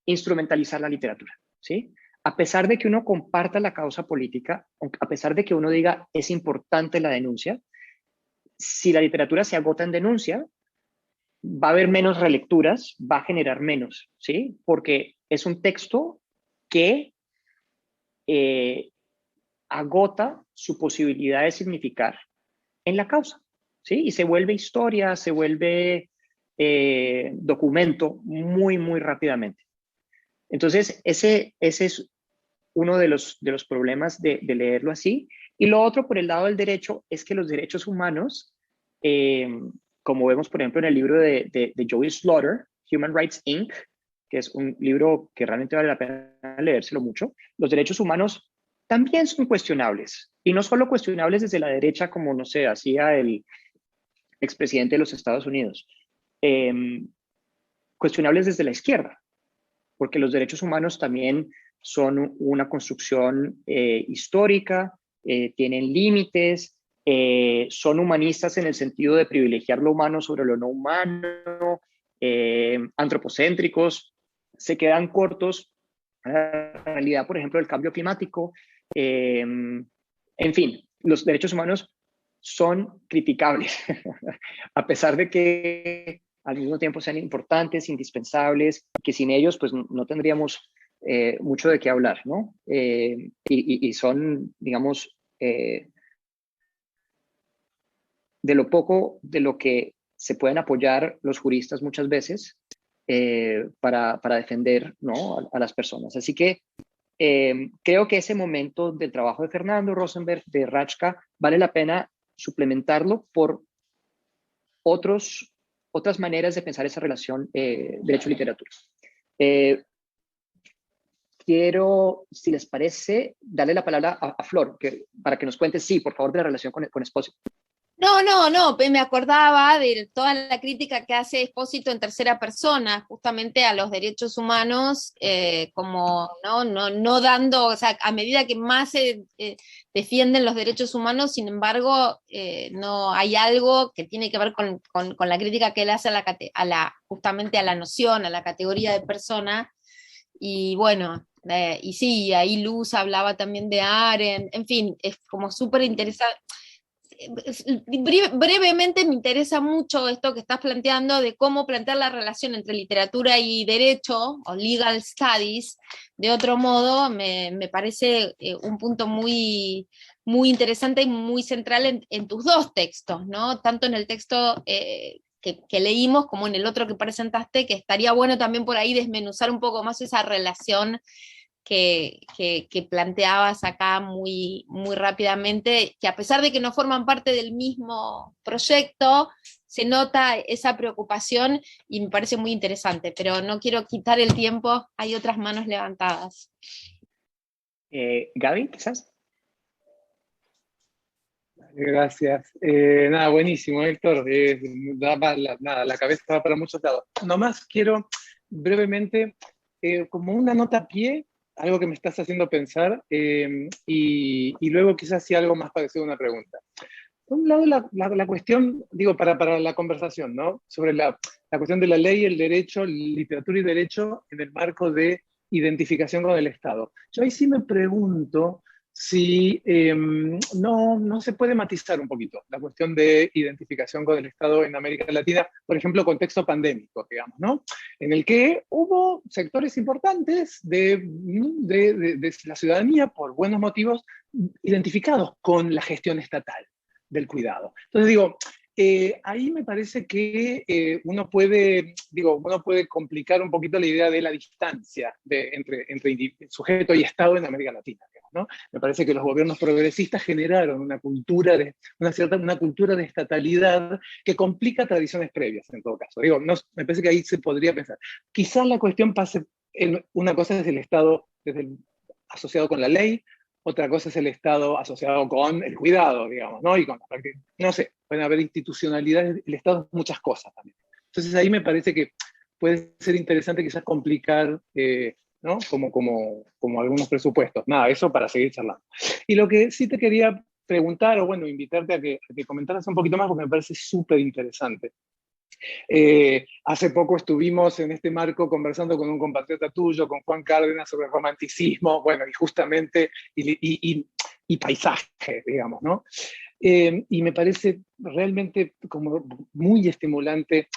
instrumentalizar la literatura, ¿sí? A pesar de que uno comparta la causa política, a pesar de que uno diga es importante la denuncia, si la literatura se agota en denuncia, va a haber menos relecturas, va a generar menos, ¿sí? Porque es un texto que agota su posibilidad de significar en la causa, ¿sí? Y se vuelve historia, se vuelve documento muy rápidamente. Entonces, ese es uno de los problemas de leerlo así. Y lo otro, por el lado del derecho, es que los derechos humanos, eh, como vemos, por ejemplo, en el libro de Joey Slaughter, Human Rights, Inc., que es un libro que realmente vale la pena leérselo mucho, los derechos humanos también son cuestionables. Y no solo cuestionables desde la derecha, como, no sé, hacía el expresidente de los Estados Unidos, cuestionables desde la izquierda, porque los derechos humanos también son una construcción histórica, tienen límites, son humanistas en el sentido de privilegiar lo humano sobre lo no humano, antropocéntricos, se quedan cortos a la realidad, por ejemplo, del cambio climático. En fin, los derechos humanos son criticables, a pesar de que al mismo tiempo sean importantes, indispensables, que sin ellos pues no tendríamos mucho de qué hablar, ¿no? Y son, digamos, de lo poco de lo que se pueden apoyar los juristas muchas veces para defender, ¿no? a las personas. Así que creo que ese momento del trabajo de Fernando Rosenberg, de Rachka, vale la pena suplementarlo por otras maneras de pensar esa relación derecho-literatura. Quiero, si les parece, darle la palabra a Flor, para que nos cuente, sí, por favor, de la relación con Espósito. No, me acordaba de toda la crítica que hace Espósito en tercera persona, justamente a los derechos humanos, como no dando, o sea, a medida que más se defienden los derechos humanos, sin embargo, no hay algo que tiene que ver con la crítica que él hace justamente a la noción, a la categoría de persona, y bueno, y sí, ahí Luz hablaba también de Arendt, en fin, es como súper interesante. Brevemente me interesa mucho esto que estás planteando de cómo plantear la relación entre literatura y derecho, o legal studies, de otro modo, me parece un punto muy, muy interesante y muy central en tus dos textos, ¿no? Tanto en el texto que leímos como en el otro que presentaste, que estaría bueno también por ahí desmenuzar un poco más esa relación que planteabas acá muy, muy rápidamente, que a pesar de que no forman parte del mismo proyecto, se nota esa preocupación y me parece muy interesante, pero no quiero quitar el tiempo, hay otras manos levantadas. Gaby, quizás. Gracias. Nada, buenísimo, Héctor. La cabeza va para muchos lados. Nomás quiero brevemente, como una nota a pie, algo que me estás haciendo pensar, y luego quizás sí algo más parecido a una pregunta. Por un lado, la cuestión, digo, para la conversación, ¿no? Sobre la cuestión de la ley, el derecho, literatura y derecho en el marco de identificación con el Estado. Yo ahí sí me pregunto si no se puede matizar un poquito la cuestión de identificación con el Estado en América Latina, por ejemplo, contexto pandémico, digamos, ¿no? En el que hubo sectores importantes de la ciudadanía, por buenos motivos, identificados con la gestión estatal del cuidado. Entonces digo, ahí me parece que uno puede complicar un poquito la idea de la distancia entre sujeto y Estado en América Latina, digamos, ¿no? Me parece que los gobiernos progresistas generaron una cultura de estatalidad que complica tradiciones previas, en todo caso. Digo, me parece que ahí se podría pensar. Quizás la cuestión pase en una cosa es el Estado asociado con la ley, otra cosa es el Estado asociado con el cuidado, digamos, ¿no? Y con la práctica, no sé, pueden haber institucionalidades, el Estado es muchas cosas también. Entonces ahí me parece que puede ser interesante quizás complicar, ¿no? Como algunos presupuestos. Nada, eso para seguir charlando. Y lo que sí te quería preguntar, o bueno, invitarte a que comentaras un poquito más, porque me parece súper interesante. Hace poco estuvimos en este marco conversando con un compatriota tuyo, con Juan Cárdenas, sobre romanticismo, bueno, y justamente, y paisaje, digamos, ¿no? Y me parece realmente como muy estimulante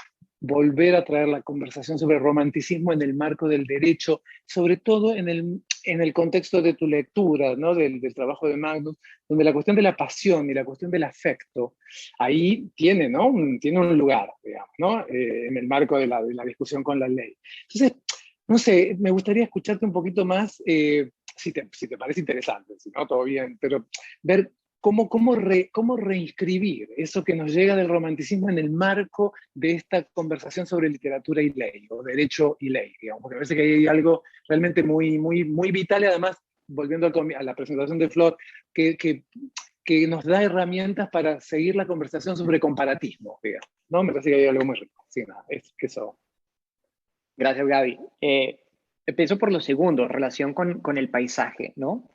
volver a traer la conversación sobre romanticismo en el marco del derecho, sobre todo en el contexto de tu lectura, ¿no? del trabajo de Magnus, donde la cuestión de la pasión y la cuestión del afecto, ahí tiene, ¿no? Tiene un lugar, digamos, ¿no? En el marco de la discusión con la ley. Entonces, no sé, me gustaría escucharte un poquito más, si te parece interesante, si no, todo bien, pero ver cómo reinscribir eso que nos llega del romanticismo en el marco de esta conversación sobre literatura y ley, o derecho y ley, digamos, porque me parece que hay algo realmente muy, muy, muy vital, y además, volviendo a la presentación de Flor, que nos da herramientas para seguir la conversación sobre comparatismo, digamos, ¿no? Me parece que hay algo muy rico. Sí, nada, es que eso. Gracias, Gaby. Empiezo por lo segundo, relación con el paisaje, ¿no?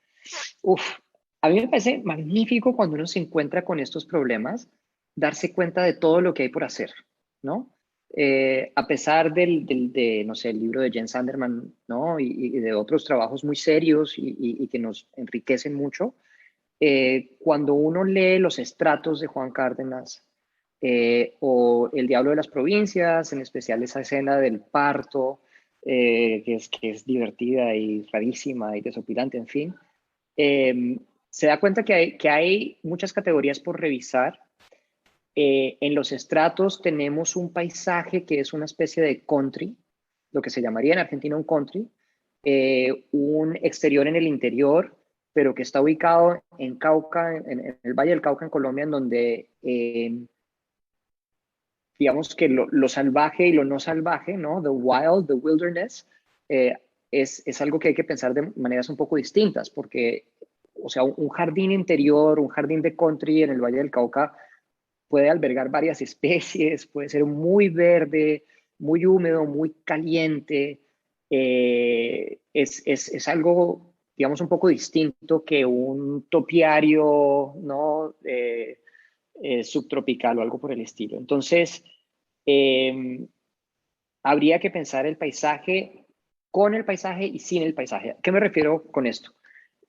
A mí me parece magnífico cuando uno se encuentra con estos problemas, darse cuenta de todo lo que hay por hacer, ¿no? A pesar no sé, el libro de Jens Sanderman, ¿no? Y de otros trabajos muy serios y que nos enriquecen mucho, cuando uno lee Los estratos de Juan Cárdenas, o El diablo de las provincias, en especial esa escena del parto, que es divertida y rarísima y desopilante, en fin, se da cuenta que hay muchas categorías por revisar. En los estratos tenemos un paisaje que es una especie de country, lo que se llamaría en Argentina un country, un exterior en el interior, pero que está ubicado en Cauca, en el Valle del Cauca, en Colombia, en donde digamos que lo salvaje y lo no salvaje, ¿no? The wild, the wilderness, es algo que hay que pensar de maneras un poco distintas, porque, o sea, un jardín interior, un jardín de country en el Valle del Cauca puede albergar varias especies, puede ser muy verde, muy húmedo, muy caliente. Es algo, digamos, un poco distinto que un topiario, ¿no? Subtropical o algo por el estilo. Entonces, habría que pensar el paisaje con el paisaje y sin el paisaje. ¿A qué me refiero con esto?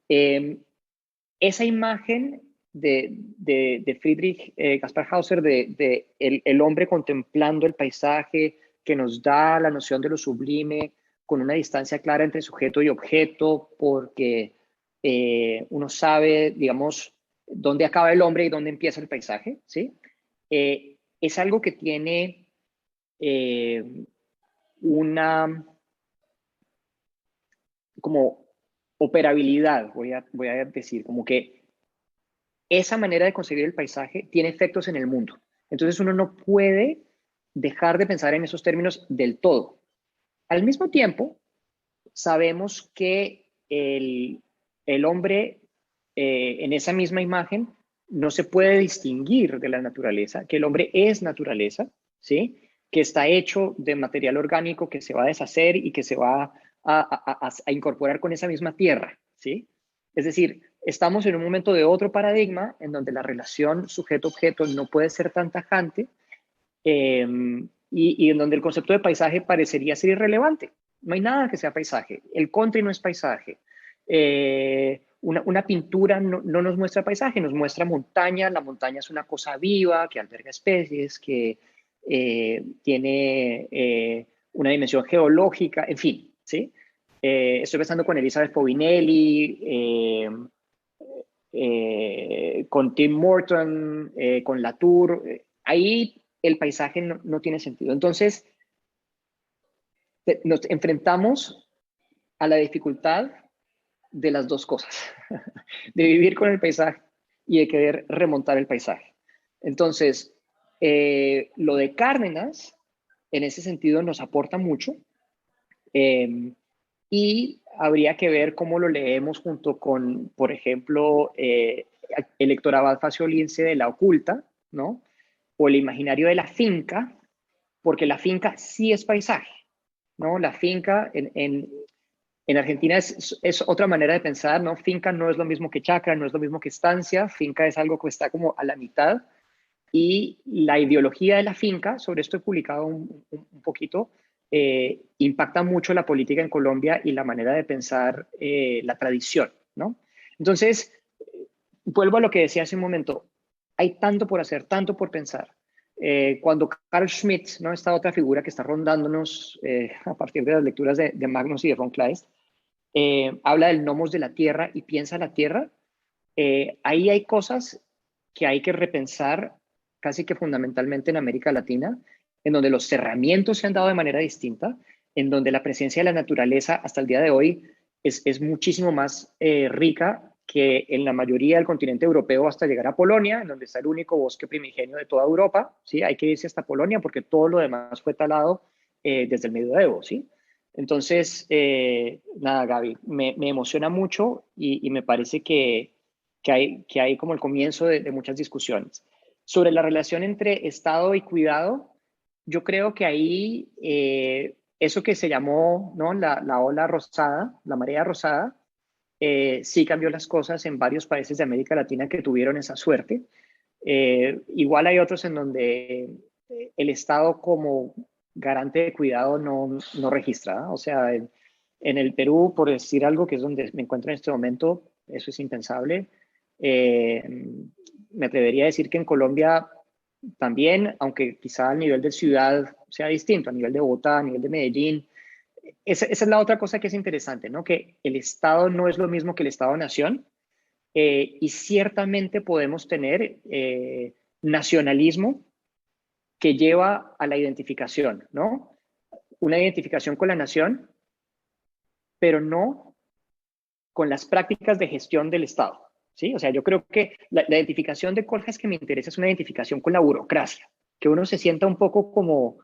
Esa imagen de Friedrich Caspar Hauser, de el hombre contemplando el paisaje, que nos da la noción de lo sublime, con una distancia clara entre sujeto y objeto, porque uno sabe, digamos, dónde acaba el hombre y dónde empieza el paisaje, ¿sí? Es algo que tiene una como operabilidad, voy a decir, como que esa manera de concebir el paisaje tiene efectos en el mundo. Entonces uno no puede dejar de pensar en esos términos del todo. Al mismo tiempo, sabemos que el hombre en esa misma imagen no se puede distinguir de la naturaleza, que el hombre es naturaleza, ¿sí? Que está hecho de material orgánico que se va a deshacer y que se va a incorporar con esa misma tierra, ¿sí? Es decir, estamos en un momento de otro paradigma en donde la relación sujeto-objeto no puede ser tan tajante y en donde el concepto de paisaje parecería ser irrelevante. No hay nada que sea paisaje. El country no es paisaje. Una pintura no nos muestra paisaje, nos muestra montaña. La montaña es una cosa viva que alberga especies, que tiene una dimensión geológica, en fin, ¿sí? Estoy pensando con Elizabeth Povinelli, con Tim Morton, con Latour. Ahí el paisaje no tiene sentido. Entonces, nos enfrentamos a la dificultad de las dos cosas, de vivir con el paisaje y de querer remontar el paisaje. Entonces, lo de Cárdenas, en ese sentido, nos aporta mucho y habría que ver cómo lo leemos junto con, por ejemplo, el Héctor Abad Faciolince de La Oculta, ¿no? O el imaginario de la finca, porque la finca sí es paisaje, ¿no? La finca en Argentina es otra manera de pensar, ¿no? Finca no es lo mismo que chacra, no es lo mismo que estancia, finca es algo que está como a la mitad, y la ideología de la finca, sobre esto he publicado un poquito, impacta mucho la política en Colombia y la manera de pensar la tradición, ¿no? Entonces, vuelvo a lo que decía hace un momento, hay tanto por hacer, tanto por pensar. Cuando Carl Schmitt, ¿no? Esta otra figura que está rondándonos a partir de las lecturas de Magnus y de von Kleist, habla del nomos de la tierra y piensa la tierra, ahí hay cosas que hay que repensar casi que fundamentalmente en América Latina, en donde los cerramientos se han dado de manera distinta, en donde la presencia de la naturaleza hasta el día de hoy es muchísimo más rica que en la mayoría del continente europeo hasta llegar a Polonia, en donde está el único bosque primigenio de toda Europa, ¿sí? Hay que irse hasta Polonia porque todo lo demás fue talado desde el medioevo, ¿sí? Entonces, nada, Gaby, me emociona mucho y me parece que hay como el comienzo de muchas discusiones. Sobre la relación entre Estado y cuidado, yo creo que ahí eso que se llamó, ¿no? la ola rosada, la marea rosada, sí cambió las cosas en varios países de América Latina que tuvieron esa suerte. Igual hay otros en donde el Estado como garante de cuidado no registra. O sea, en el Perú, por decir algo, que es donde me encuentro en este momento, eso es impensable. Me atrevería a decir que en Colombia también, aunque quizá a nivel de ciudad sea distinto, a nivel de Bogotá, a nivel de Medellín, esa es la otra cosa que es interesante, ¿no? Que el Estado no es lo mismo que el Estado-nación, y ciertamente podemos tener nacionalismo que lleva a la identificación, ¿no? Una identificación con la nación, pero no con las prácticas de gestión del Estado, ¿sí? O sea, yo creo que la identificación de Coljas que me interesa es una identificación con la burocracia, que uno se sienta un poco como,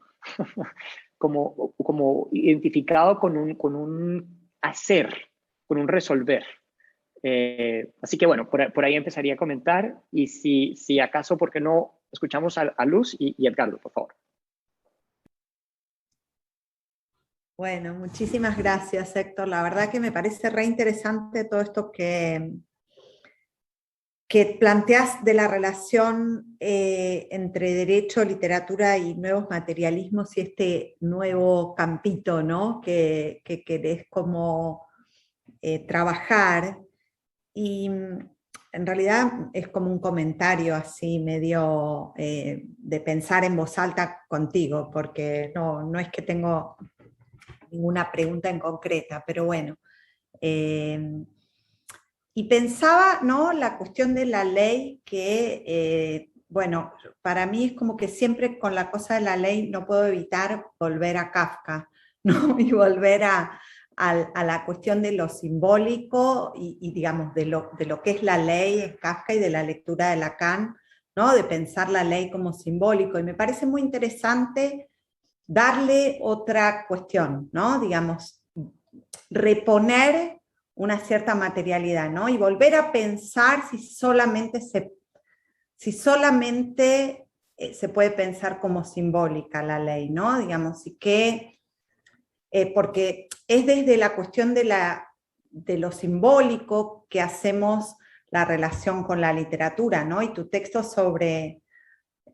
como identificado con un hacer, con un resolver. Así que bueno, por ahí empezaría a comentar, y si acaso, ¿por qué no escuchamos a Luz y Edgardo, por favor? Bueno, muchísimas gracias, Héctor. La verdad que me parece re interesante todo esto que planteas de la relación entre derecho, literatura y nuevos materialismos, y este nuevo campito, ¿no? que querés como trabajar. Y en realidad es como un comentario así medio de pensar en voz alta contigo, porque no es que tengo ninguna pregunta en concreta, pero bueno. Y pensaba, ¿no? La cuestión de la ley, que, bueno, para mí es como que siempre con la cosa de la ley no puedo evitar volver a Kafka, ¿no? Y volver a la cuestión de lo simbólico y digamos, de lo que es la ley en Kafka y de la lectura de Lacan, ¿no? De pensar la ley como simbólico. Y me parece muy interesante darle otra cuestión, ¿no? Digamos, reponer una cierta materialidad, ¿no? Y volver a pensar si solamente se puede pensar como simbólica la ley, ¿no? Digamos, y que, porque es desde la cuestión de lo simbólico que hacemos la relación con la literatura, ¿no? Y tu texto sobre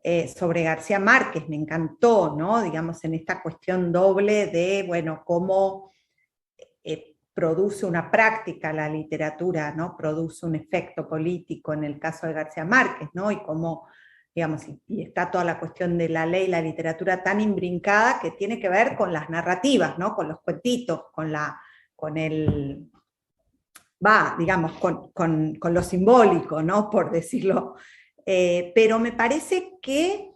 García Márquez me encantó, ¿no? Digamos, en esta cuestión doble de, bueno, cómo produce una práctica la literatura, ¿no? Produce un efecto político en el caso de García Márquez, ¿no? Y cómo, digamos, y está toda la cuestión de la ley, la literatura tan imbrincada que tiene que ver con las narrativas, ¿no? Con los cuentitos, digamos, con lo simbólico, ¿no? Por decirlo. Pero me parece que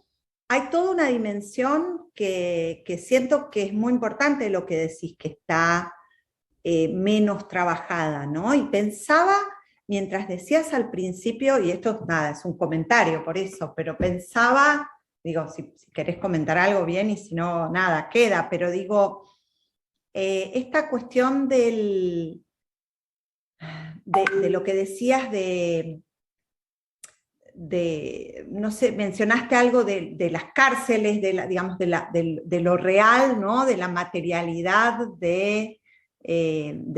hay toda una dimensión que siento que es muy importante lo que decís, que está menos trabajada, ¿no? Y pensaba, mientras decías al principio, y esto nada, es un comentario por eso, pero pensaba, digo, si querés comentar algo bien, y si no, nada, queda, pero digo, esta cuestión de lo que decías no sé, mencionaste algo de las cárceles, digamos, de lo real, ¿no? De la materialidad de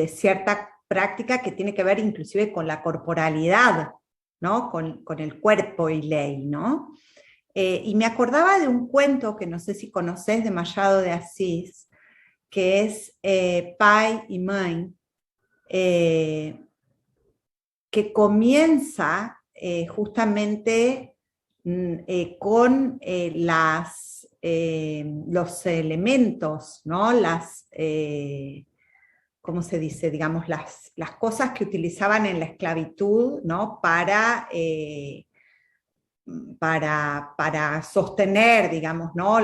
cierta práctica que tiene que ver inclusive con la corporalidad, ¿no? Con el cuerpo y ley, ¿no? Y me acordaba de un cuento que no sé si conocés, de Machado de Asís, que es Pai y Mãe, que comienza justamente con los elementos, ¿no? ¿Cómo se dice? Digamos, las cosas que utilizaban en la esclavitud, ¿no? Para sostener, digamos, ¿no?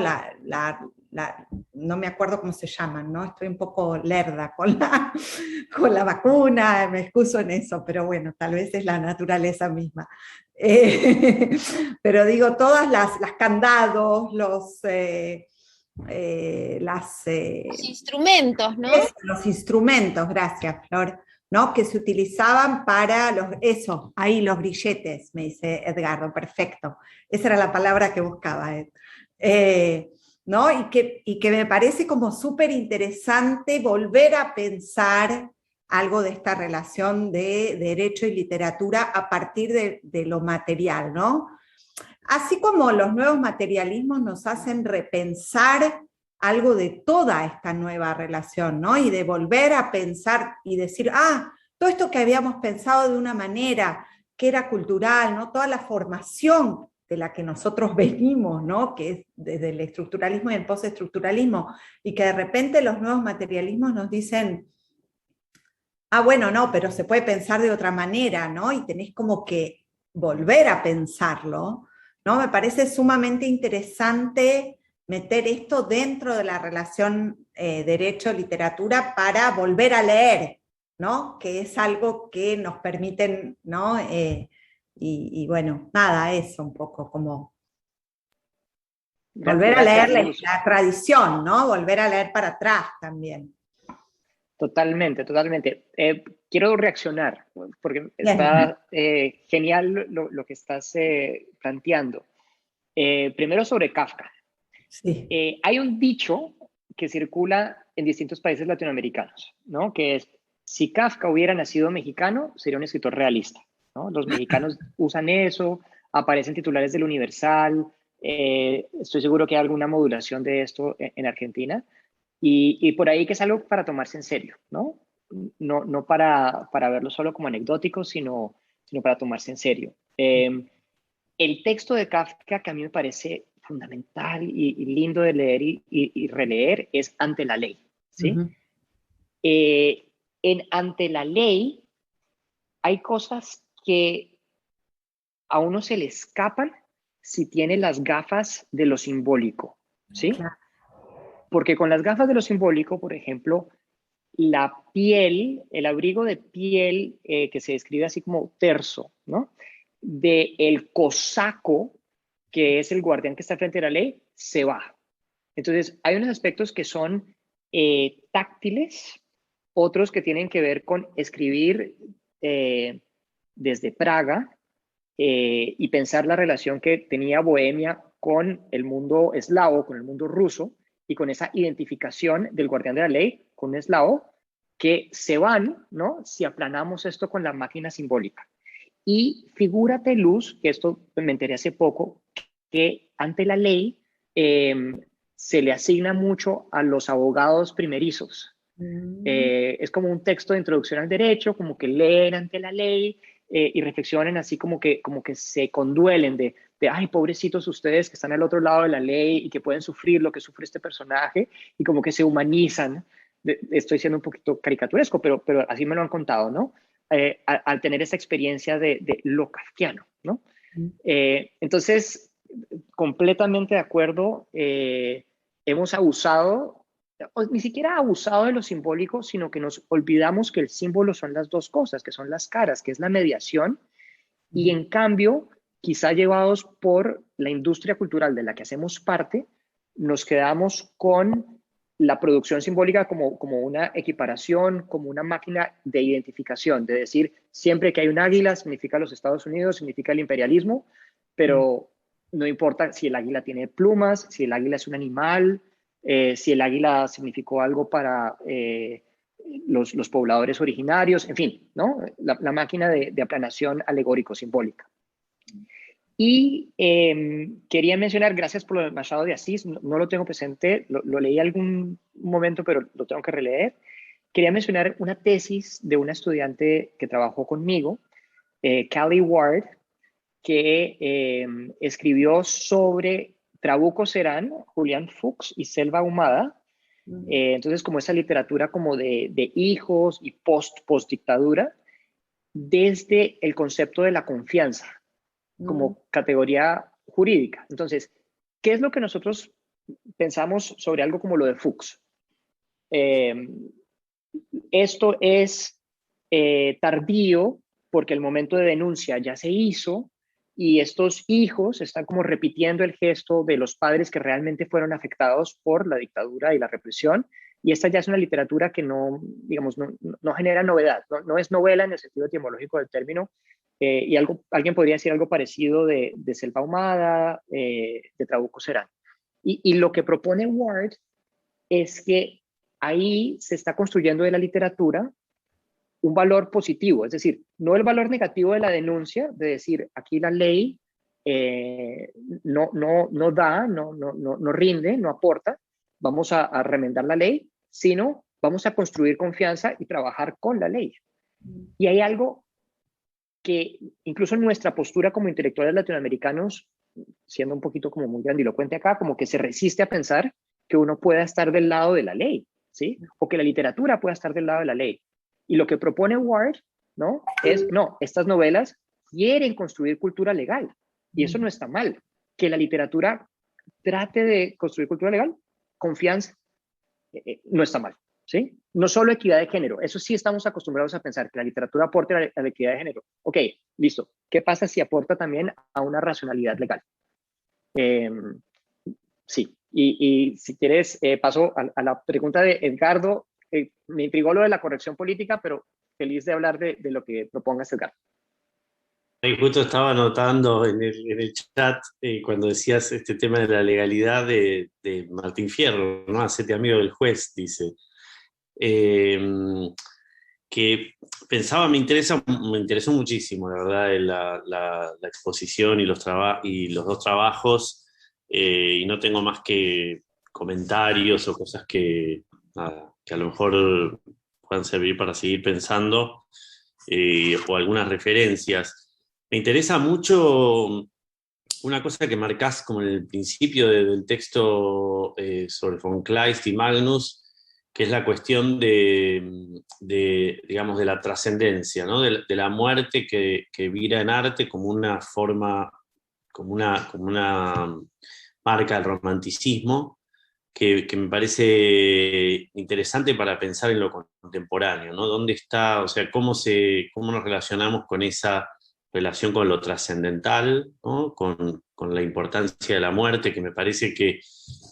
No me acuerdo cómo se llaman, ¿no? Estoy un poco lerda con la vacuna, me excuso en eso, pero bueno, tal vez es la naturaleza misma. Pero digo, todas las candados, los instrumentos, ¿no? Los instrumentos, gracias, Flor, ¿no? Que se utilizaban para los grilletes, me dice Edgardo, perfecto. Esa era la palabra que buscaba, ¿no? Y que me parece como súper interesante volver a pensar algo de esta relación de derecho y literatura a partir de lo material, ¿no? Así como los nuevos materialismos nos hacen repensar algo de toda esta nueva relación, ¿no? Y de volver a pensar y decir, todo esto que habíamos pensado de una manera que era cultural, ¿no? Toda la formación de la que nosotros venimos, ¿no? Que es desde el estructuralismo y el postestructuralismo, y que de repente los nuevos materialismos nos dicen, ah, bueno, no, pero se puede pensar de otra manera, ¿no? Y tenés como que volver a pensarlo, ¿no? Me parece sumamente interesante meter esto dentro de la relación derecho-literatura para volver a leer, ¿no? Que es algo que nos permiten, ¿no? Y bueno, nada, eso un poco como volver a leer Gracias, Luz. la tradición, ¿no? Volver a leer para atrás también. Totalmente, totalmente. Quiero reaccionar, porque Bien. está genial lo que estás planteando. Primero sobre Kafka. Sí. Hay un dicho que circula en distintos países latinoamericanos, ¿no? Que es, si Kafka hubiera nacido mexicano, sería un escritor realista, ¿no? Los mexicanos usan eso, aparecen titulares del Universal, estoy seguro que hay alguna modulación de esto en Argentina, y por ahí que es algo para tomarse en serio, ¿no? No para verlo solo como anecdótico, sino para tomarse en serio. El texto de Kafka que a mí me parece fundamental y lindo de leer y releer es Ante la Ley, ¿sí? Uh-huh. En Ante la Ley hay cosas que a uno se le escapan si tiene las gafas de lo simbólico, ¿sí? Claro. Porque con las gafas de lo simbólico, por ejemplo, la piel, el abrigo de piel que se describe así como terso, ¿no? De el cosaco, que es el guardián que está frente a la ley, se va. Entonces, hay unos aspectos que son táctiles, otros que tienen que ver con escribir desde Praga y pensar la relación que tenía Bohemia con el mundo eslavo, con el mundo ruso, y con esa identificación del guardián de la ley con un eslavo, que se van, ¿no? Si aplanamos esto con la máquina simbólica. Y figúrate, Luz, que esto me enteré hace poco, que ante la ley se le asigna mucho a los abogados primerizos. Es como un texto de introducción al derecho, como que leen ante la ley y reflexionen así como que se conduelen de, ay, pobrecitos ustedes que están al otro lado de la ley y que pueden sufrir lo que sufre este personaje, y como que se humanizan. Estoy siendo un poquito caricaturesco, pero así me lo han contado, ¿no? Al tener esa experiencia de lo kafkiano, ¿no? Entonces, completamente de acuerdo, hemos abusado, o ni siquiera abusado de lo simbólico, sino que nos olvidamos que el símbolo son las dos cosas, que son las caras, que es la mediación, y en cambio, quizá llevados por la industria cultural de la que hacemos parte, nos quedamos con la producción simbólica como una equiparación, como una máquina de identificación, de decir, siempre que hay un águila significa los Estados Unidos, significa el imperialismo, pero no importa si el águila tiene plumas, si el águila es un animal, si el águila significó algo para los pobladores originarios, en fin, ¿no? La máquina de aplanación alegórico-simbólica. Y quería mencionar, gracias por lo de Machado de Asís, no lo tengo presente, lo leí algún momento, pero lo tengo que releer. Quería mencionar una tesis de una estudiante que trabajó conmigo, Callie Ward, que escribió sobre Trabuco Serán, Julián Fuchs y Selva Ahumada. Entonces, como esa literatura como de hijos y post-dictadura, desde el concepto de la confianza como categoría jurídica. Entonces, ¿qué es lo que nosotros pensamos sobre algo como lo de Fuchs? Esto es tardío porque el momento de denuncia ya se hizo y estos hijos están como repitiendo el gesto de los padres que realmente fueron afectados por la dictadura y la represión, y esta ya es una literatura que no, digamos, no genera novedad, no es novela en el sentido etimológico del término, y alguien podría decir algo parecido de Selva Ahumada, de Trabuco Serán. Y lo que propone Ward es que ahí se está construyendo de la literatura un valor positivo, es decir, no el valor negativo de la denuncia, de decir, aquí la ley no da, no rinde, no aporta, vamos a remendar la ley, sino vamos a construir confianza y trabajar con la ley. Y hay algo que incluso en nuestra postura como intelectuales latinoamericanos siendo un poquito como muy grandilocuente acá, como que se resiste a pensar que uno pueda estar del lado de la ley, ¿sí? O que la literatura pueda estar del lado de la ley. Y lo que propone Ward, ¿no? Es, no, estas novelas quieren construir cultura legal, y eso no está mal. Que la literatura trate de construir cultura legal, confianza, no está mal, ¿sí? No solo equidad de género, eso sí estamos acostumbrados a pensar, que la literatura aporte a la equidad de género. Ok, listo. ¿Qué pasa si aporta también a una racionalidad legal? Sí, y si quieres, paso a la pregunta de Edgardo. Me intrigó lo de la corrección política, pero feliz de hablar de lo que propongas, Edgardo. Ahí justo estaba anotando en el chat cuando decías este tema de la legalidad de Martín Fierro, ¿no? Hacete amigo del juez, dice. Que pensaba, me interesó muchísimo, la verdad, la exposición y los dos trabajos, y no tengo más que comentarios o cosas que a lo mejor puedan servir para seguir pensando, o algunas referencias. Me interesa mucho una cosa que marcás como en el principio del texto sobre von Kleist y Magnus, que es la cuestión digamos, de la trascendencia, ¿no? De la muerte que vira en arte como una forma, como una marca del romanticismo, que me parece interesante para pensar en lo contemporáneo, ¿no? ¿Dónde está, o sea, cómo nos relacionamos con esa relación con lo trascendental, ¿no? Con la importancia de la muerte, que me parece que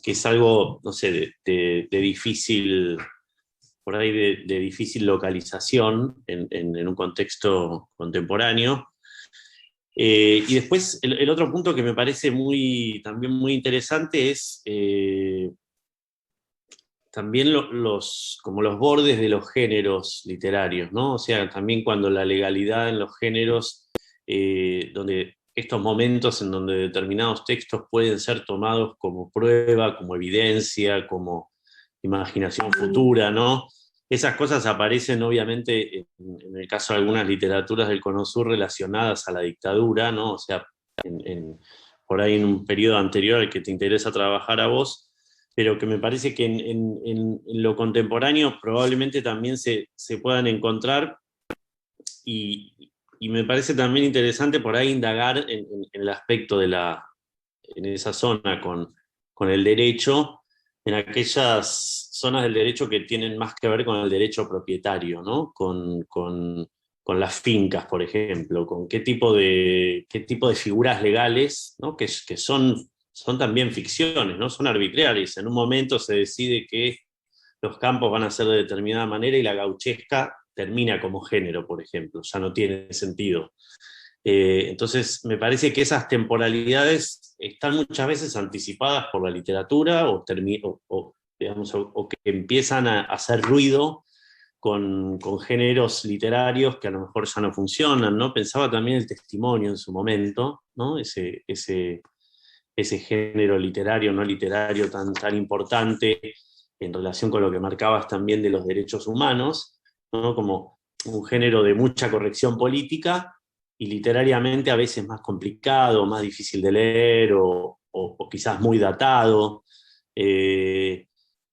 es algo, no sé, de difícil, por ahí de difícil localización en un contexto contemporáneo. Y después el otro punto que me parece también muy interesante es también como los bordes de los géneros literarios, ¿no? O sea, también cuando la legalidad en los géneros, donde estos momentos en donde determinados textos pueden ser tomados como prueba, como evidencia, como imaginación futura, ¿no? Esas cosas aparecen obviamente en el caso de algunas literaturas del Cono Sur relacionadas a la dictadura, ¿no? O sea, por ahí en un periodo anterior al que te interesa trabajar a vos, pero que me parece que en lo contemporáneo probablemente también se puedan encontrar, y me parece también interesante por ahí indagar en el aspecto en esa zona con el derecho, en aquellas zonas del derecho que tienen más que ver con el derecho propietario, ¿no? Con las fincas, por ejemplo, con qué tipo de figuras legales, ¿no? que son también ficciones, ¿no? Son arbitrarias. En un momento se decide que los campos van a ser de determinada manera y la gauchesca termina como género, por ejemplo, ya no tiene sentido. Entonces, me parece que esas temporalidades están muchas veces anticipadas por la literatura digamos, o que empiezan a hacer ruido con géneros literarios que a lo mejor ya no funcionan, ¿no? Pensaba también el testimonio en su momento, ¿no? Ese género literario, no literario tan importante en relación con lo que marcabas también de los derechos humanos, ¿no? Como un género de mucha corrección política y literariamente a veces más complicado, más difícil de leer o quizás muy datado.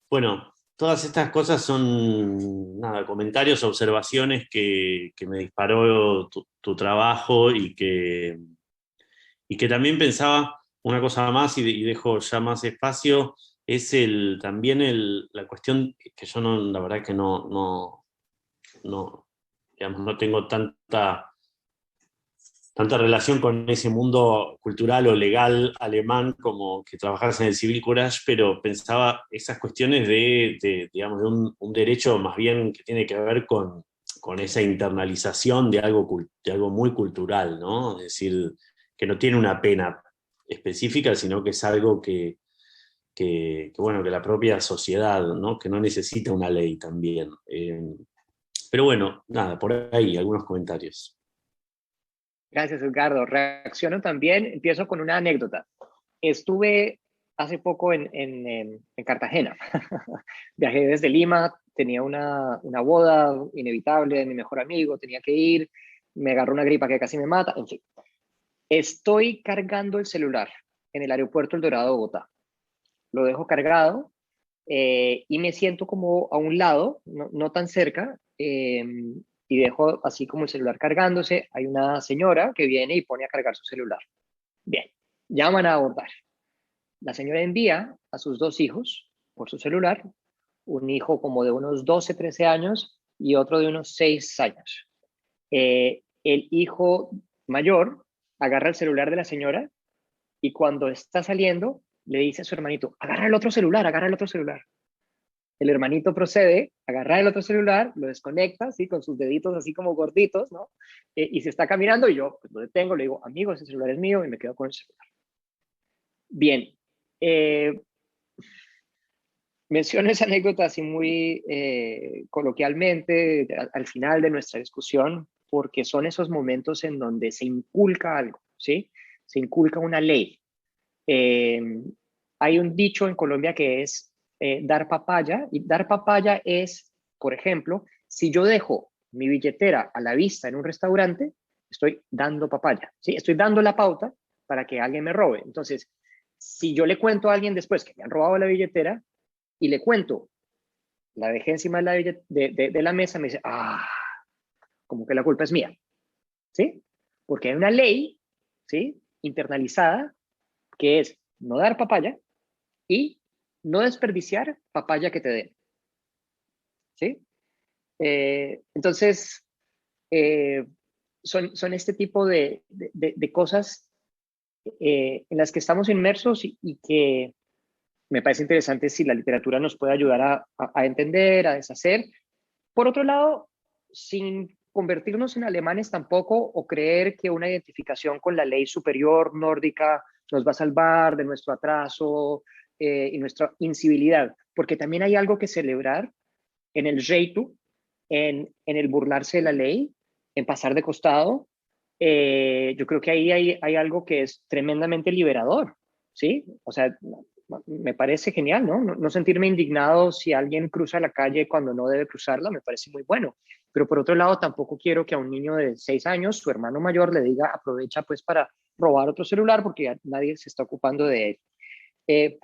Bueno, todas estas cosas son comentarios, observaciones que me disparó tu trabajo y que también pensaba una cosa más y dejo ya más espacio, es también la cuestión que yo la verdad que digamos, no tengo tanta relación con ese mundo cultural o legal alemán como que trabajas en el Civil Courage, pero pensaba esas cuestiones digamos, de un derecho más bien que tiene que ver con esa internalización de algo muy cultural, ¿no? Es decir, que no tiene una pena específica, sino que es algo que bueno, que la propia sociedad, ¿no? Que no necesita una ley también. Pero bueno, nada, por ahí algunos comentarios. Gracias, Edgardo. Reacciono también. Empiezo con una anécdota. Estuve hace poco en Cartagena. Viajé desde Lima, tenía una boda inevitable de mi mejor amigo, tenía que ir, me agarró una gripa que casi me mata, en fin. Estoy cargando el celular en el aeropuerto El Dorado de Bogotá. Lo dejo cargado y me siento como a un lado, no tan cerca, y dejo así como el celular cargándose. Hay una señora que viene y pone a cargar su celular. Bien, llaman a abordar. La señora envía a sus 2 hijos por su celular, un hijo como de unos 12, 13 años y otro de unos 6 años. El hijo mayor agarra el celular de la señora y cuando está saliendo le dice a su hermanito, agarra el otro celular, agarra el otro celular. El hermanito procede, agarra el otro celular, lo desconecta, ¿sí? Con sus deditos así como gorditos, ¿no? Y se está caminando y yo pues, lo detengo, le digo, amigo, ese celular es mío y me quedo con el celular. Bien, menciono esa anécdota así muy coloquialmente al final de nuestra discusión, porque son esos momentos en donde se inculca algo, ¿sí? Se inculca una ley. Hay un dicho en Colombia que es dar papaya, y dar papaya es, por ejemplo, si yo dejo mi billetera a la vista en un restaurante, estoy dando papaya, ¿sí? Estoy dando la pauta para que alguien me robe. Entonces, si yo le cuento a alguien después que me han robado la billetera y le cuento, la dejé encima de la mesa, me dice, como que la culpa es mía, ¿sí? Porque hay una ley, ¿sí? Internalizada que es no dar papaya y no desperdiciar papaya que te den, ¿sí? Entonces, son este tipo de cosas en las que estamos inmersos y que me parece interesante si la literatura nos puede ayudar a entender, a deshacer. Por otro lado, sin convertirnos en alemanes tampoco o creer que una identificación con la ley superior nórdica nos va a salvar de nuestro atraso y nuestra incivilidad, porque también hay algo que celebrar en el reitu, en el burlarse de la ley, en pasar de costado. Yo creo que ahí hay algo que es tremendamente liberador, ¿sí? O sea, me parece genial, ¿no? No sentirme indignado si alguien cruza la calle cuando no debe cruzarla, me parece muy bueno. Pero por otro lado, tampoco quiero que a un niño de 6 años, su hermano mayor, le diga, aprovecha pues para robar otro celular porque ya nadie se está ocupando de él.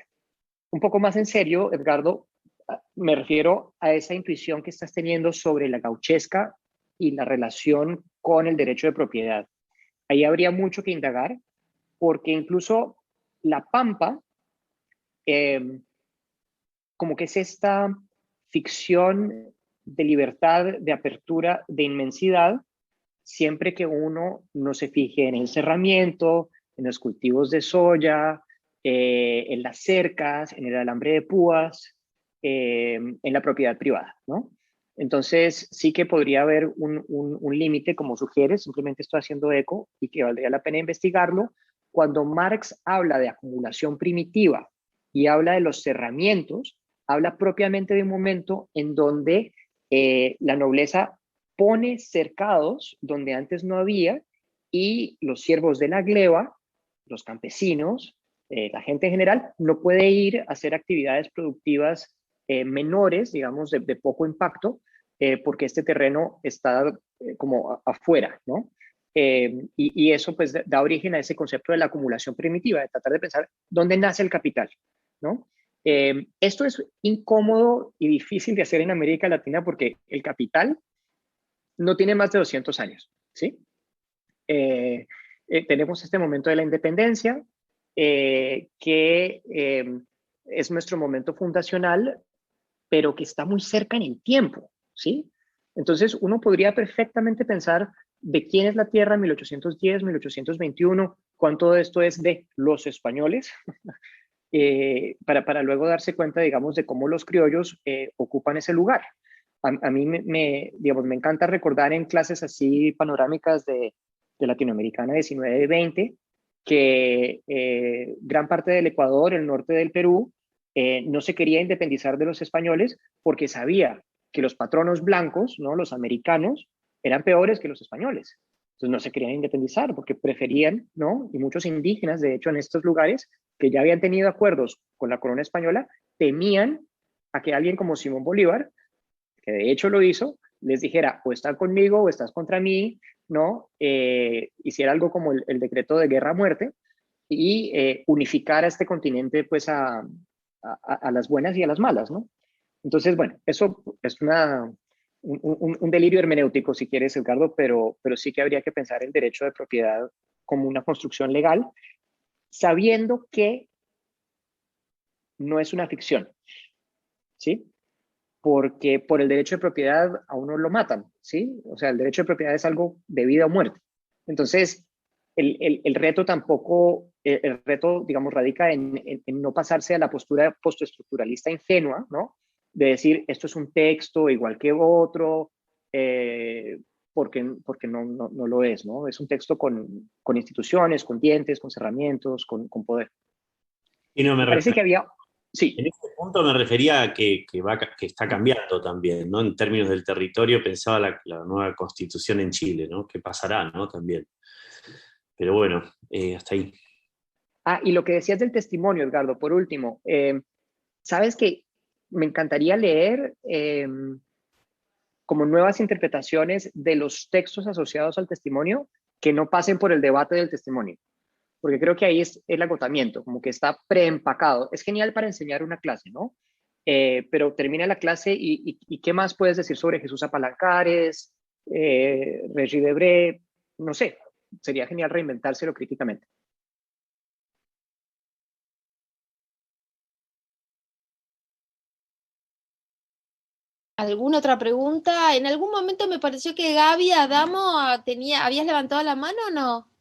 Un poco más en serio, Edgardo, me refiero a esa intuición que estás teniendo sobre la gauchesca y la relación con el derecho de propiedad. Ahí habría mucho que indagar, porque incluso la pampa, como que es esta ficción de libertad, de apertura, de inmensidad, siempre que uno no se fije en el cerramiento, en los cultivos de soya, en las cercas, en el alambre de púas, en la propiedad privada, ¿no? Entonces, sí que podría haber un límite, como sugiere, simplemente estoy haciendo eco y que valdría la pena investigarlo. Cuando Marx habla de acumulación primitiva y habla de los cerramientos, habla propiamente de un momento en donde la nobleza pone cercados donde antes no había y los siervos de la gleba, los campesinos, la gente en general, no puede ir a hacer actividades productivas menores, digamos, de poco impacto, porque este terreno está como afuera, ¿no? Y eso pues da origen a ese concepto de la acumulación primitiva, de tratar de pensar dónde nace el capital, ¿no? Esto es incómodo y difícil de hacer en América Latina porque el capital no tiene más de 200 años, ¿sí? Tenemos este momento de la independencia, que es nuestro momento fundacional, pero que está muy cerca en el tiempo, ¿sí? Entonces, uno podría perfectamente pensar de quién es la tierra en 1810, 1821, cuánto de esto es de los españoles, para luego darse cuenta, digamos, de cómo los criollos ocupan ese lugar. A mí digamos, me encanta recordar en clases así panorámicas de Latinoamericana 19 y 20, que gran parte del Ecuador, el norte del Perú, no se quería independizar de los españoles porque sabía que los patronos blancos, ¿no? Los americanos, eran peores que los españoles. Entonces no se querían independizar porque preferían, ¿no? Y muchos indígenas, de hecho, en estos lugares, que ya habían tenido acuerdos con la corona española, temían a que alguien como Simón Bolívar, que de hecho lo hizo, les dijera, o están conmigo o estás contra mí, ¿no? Hiciera algo como el decreto de guerra a muerte y unificara este continente pues a las buenas y a las malas, ¿no? Entonces, bueno, eso es un delirio hermenéutico, si quieres, Edgardo, pero sí que habría que pensar el derecho de propiedad como una construcción legal, sabiendo que no es una ficción, ¿sí? Porque por el derecho de propiedad a uno lo matan, ¿sí? O sea, el derecho de propiedad es algo de vida o muerte. Entonces, el reto tampoco, el reto, digamos, radica en no pasarse a la postura postestructuralista ingenua, ¿no? De decir, esto es un texto igual que otro, porque no lo es, ¿no? Es un texto con instituciones, con dientes, con cerramientos, con poder. Y no me Me parece que había, sí. En ese punto me refería a que está cambiando también, ¿no? En términos del territorio, pensaba la nueva constitución en Chile, ¿no? ¿Qué pasará, ¿no? También. Pero bueno, hasta ahí. Y lo que decías del testimonio, Edgardo, por último, sabes que me encantaría leer como nuevas interpretaciones de los textos asociados al testimonio que no pasen por el debate del testimonio, porque creo que ahí es el agotamiento, como que está preempacado. Es genial para enseñar una clase, ¿no? Pero termina la clase y ¿qué más puedes decir sobre Jesús Apalancares, Regis Debray? No sé, sería genial reinventárselo críticamente. ¿Alguna otra pregunta? En algún momento me pareció que Gaby Adamo habías levantado la mano o no?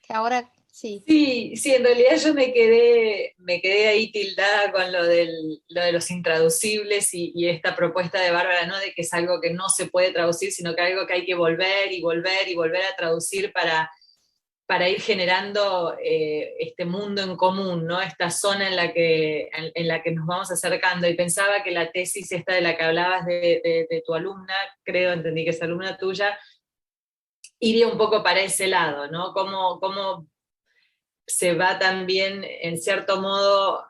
Que ahora sí. Sí, sí, en realidad yo me quedé ahí tildada con lo de los intraducibles y esta propuesta de Bárbara, ¿no? De que es algo que no se puede traducir, sino que algo que hay que volver y volver y volver a traducir para ir generando este mundo en común, ¿no? Esta zona en la que nos vamos acercando. Y pensaba que la tesis esta de la que hablabas de tu alumna, creo, entendí que es alumna tuya, iría un poco para ese lado, ¿no? Cómo se va también, en cierto modo,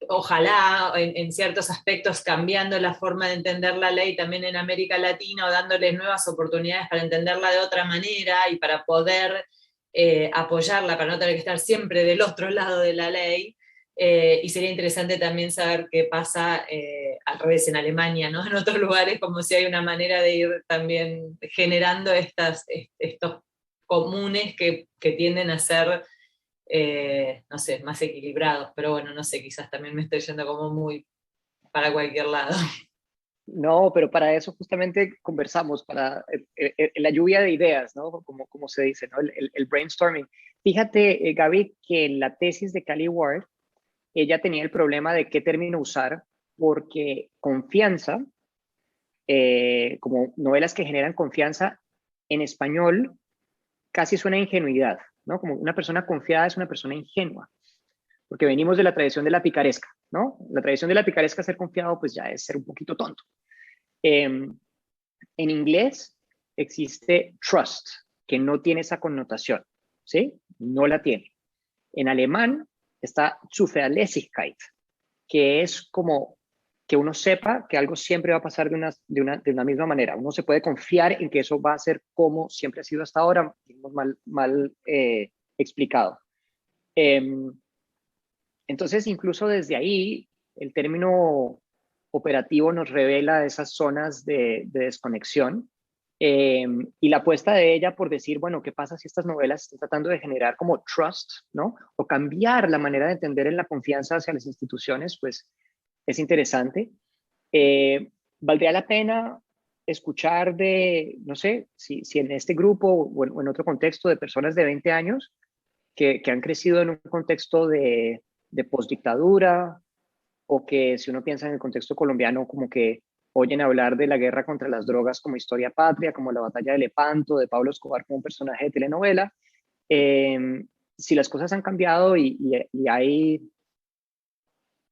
ojalá en ciertos aspectos cambiando la forma de entender la ley también en América Latina o dándole nuevas oportunidades para entenderla de otra manera y para poder apoyarla, para no tener que estar siempre del otro lado de la ley. Y sería interesante también saber qué pasa al revés en Alemania, ¿no? En otros lugares, como si hay una manera de ir también generando estos comunes que tienden a ser no sé, más equilibrados, pero bueno, no sé, quizás también me estoy yendo como muy para cualquier lado. No, pero para eso justamente conversamos, para la lluvia de ideas, ¿no? Como se dice, ¿no? El brainstorming. Fíjate, Gaby, que en la tesis de Callie Ward, ella tenía el problema de qué término usar, porque confianza, como novelas que generan confianza, en español casi suena a ingenuidad, ¿no? Como una persona confiada es una persona ingenua, porque venimos de la tradición de la picaresca, ¿no? La tradición de la picaresca, ser confiado, pues ya es ser un poquito tonto. En inglés existe trust, que no tiene esa connotación, ¿sí? No la tiene. En alemán está Zuverlässigkeit, que es como que uno sepa que algo siempre va a pasar de una misma manera. Uno se puede confiar en que eso va a ser como siempre ha sido hasta ahora, mal explicado. Entonces, incluso desde ahí, el término operativo nos revela esas zonas de desconexión y la apuesta de ella por decir, bueno, ¿qué pasa si estas novelas están tratando de generar como trust, ¿no? O cambiar la manera de entender en la confianza hacia las instituciones, pues es interesante. Valdría la pena escuchar de, no sé, si en este grupo o en otro contexto de personas de 20 años que han crecido en un contexto de postdictadura, o que si uno piensa en el contexto colombiano, como que oyen hablar de la guerra contra las drogas como historia patria, como la batalla de Lepanto, de Pablo Escobar como un personaje de telenovela. Si las cosas han cambiado y hay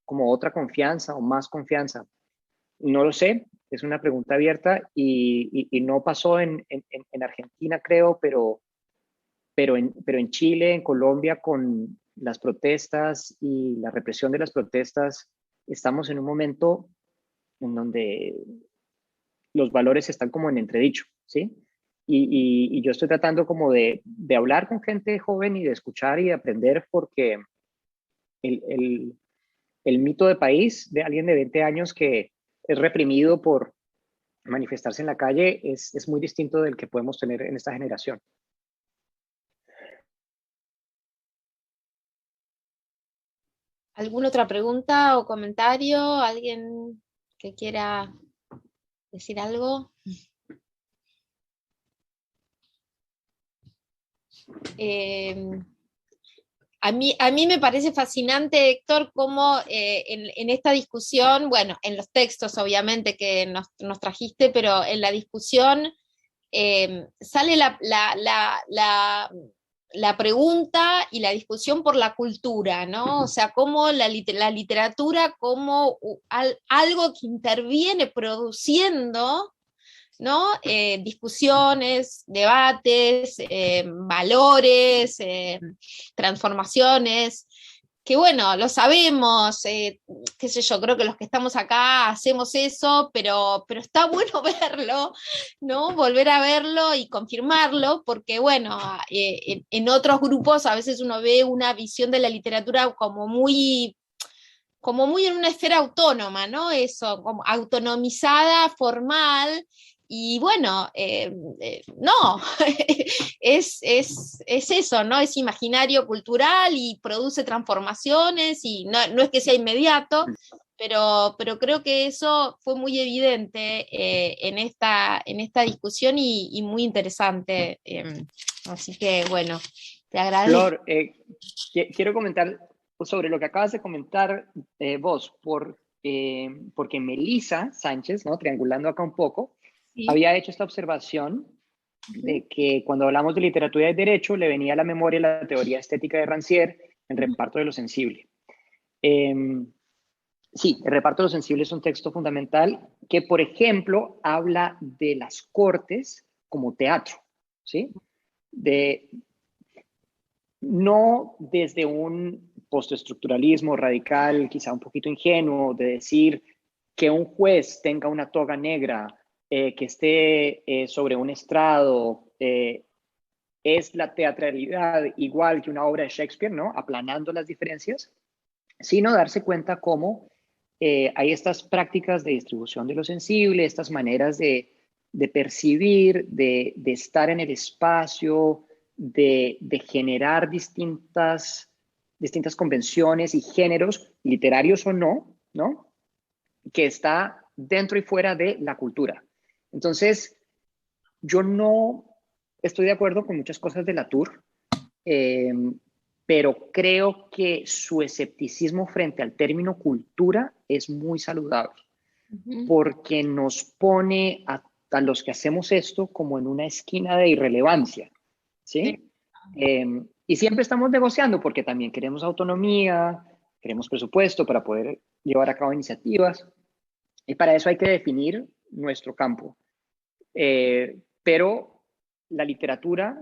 como otra confianza o más confianza, no lo sé, es una pregunta abierta y no pasó en Argentina, creo, pero en Chile, en Colombia, con las protestas y la represión de las protestas, estamos en un momento en donde los valores están como en entredicho, ¿sí? Y yo estoy tratando como de hablar con gente joven y de escuchar y de aprender, porque el mito de país de alguien de 20 años que es reprimido por manifestarse en la calle es muy distinto del que podemos tener en esta generación. ¿Alguna otra pregunta o comentario? ¿Alguien que quiera decir algo? A mí me parece fascinante, Héctor, cómo en esta discusión, bueno, en los textos obviamente que nos trajiste, pero en la discusión sale la pregunta y la discusión por la cultura, ¿no? O sea, cómo la literatura como algo que interviene produciendo, ¿no? Discusiones, debates, valores, transformaciones, que bueno, lo sabemos, qué sé yo, creo que los que estamos acá hacemos eso, pero está bueno verlo, ¿no? Volver a verlo y confirmarlo, porque bueno, en otros grupos a veces uno ve una visión de la literatura como muy en una esfera autónoma, ¿no? Eso, como autonomizada, formal, y bueno, no, es eso, ¿no? Es imaginario cultural y produce transformaciones, y no es que sea inmediato, pero creo que eso fue muy evidente en esta discusión y muy interesante. Así que bueno, te agradezco. Flor, quiero comentar sobre lo que acabas de comentar vos, porque Melissa Sánchez, ¿no? Triangulando acá un poco, Sí. había hecho esta observación de que cuando hablamos de literatura y derecho le venía a la memoria la teoría estética de Rancière, el reparto de lo sensible. Sí, el reparto de lo sensible es un texto fundamental que, por ejemplo, habla de las cortes como teatro, ¿sí? No desde un postestructuralismo radical, quizá un poquito ingenuo, de decir que un juez tenga una toga negra, que esté sobre un estrado, es la teatralidad igual que una obra de Shakespeare, ¿no? Aplanando las diferencias, sino darse cuenta cómo hay estas prácticas de distribución de lo sensible, estas maneras de percibir, de estar en el espacio, de generar distintas convenciones y géneros, literarios o no, ¿no? Que está dentro y fuera de la cultura. Entonces, yo no estoy de acuerdo con muchas cosas de Latour, pero creo que su escepticismo frente al término cultura es muy saludable, porque nos pone a los que hacemos esto como en una esquina de irrelevancia, ¿sí? Y siempre estamos negociando, porque también queremos autonomía, queremos presupuesto para poder llevar a cabo iniciativas, y para eso hay que definir nuestro campo. Pero la literatura,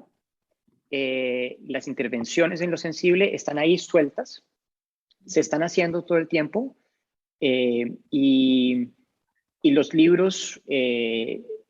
las intervenciones en lo sensible están ahí sueltas, se están haciendo todo el tiempo, y los libros,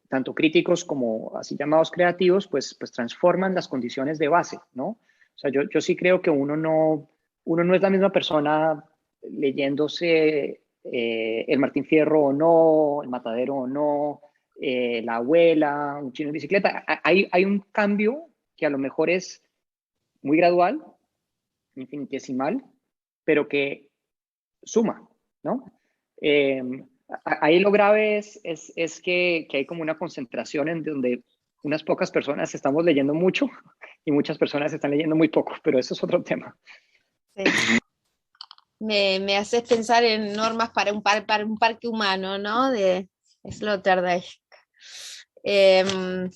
tanto críticos como así llamados creativos, pues transforman las condiciones de base, ¿no? O sea, yo sí creo que uno no es la misma persona leyéndose El Martín Fierro o no, El Matadero o no, La Abuela, Un chino en bicicleta. Hay un cambio que a lo mejor es muy gradual, infinitesimal, pero que suma, ¿no? Ahí lo grave es que hay como una concentración en donde unas pocas personas estamos leyendo mucho y muchas personas están leyendo muy poco, pero eso es otro tema. Sí. Me haces pensar en normas para un parque humano, ¿no? De Sloterdijk. En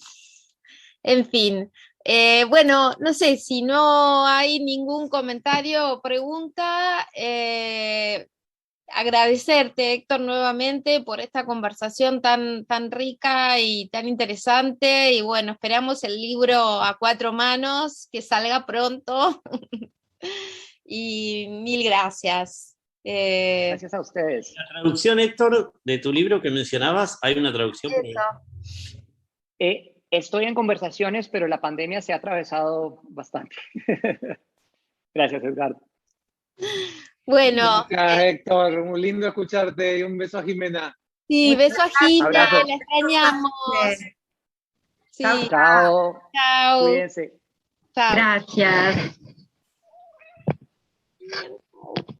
fin, bueno, no sé, si no hay ningún comentario o pregunta, agradecerte, Héctor, nuevamente por esta conversación tan rica y tan interesante, y bueno, esperamos el libro a 4 manos, que salga pronto. Y mil gracias. Gracias a ustedes. La traducción, Héctor, de tu libro que mencionabas, ¿hay una traducción? Estoy en conversaciones, pero la pandemia se ha atravesado bastante. Gracias, Edgardo. Bueno, Gracias, Héctor. Muy lindo escucharte y un beso a Jimena. sí, beso a Gina, Abrazo. la extrañamos. Sí, Chao. Chao. chao. Cuídense. Chao. Gracias.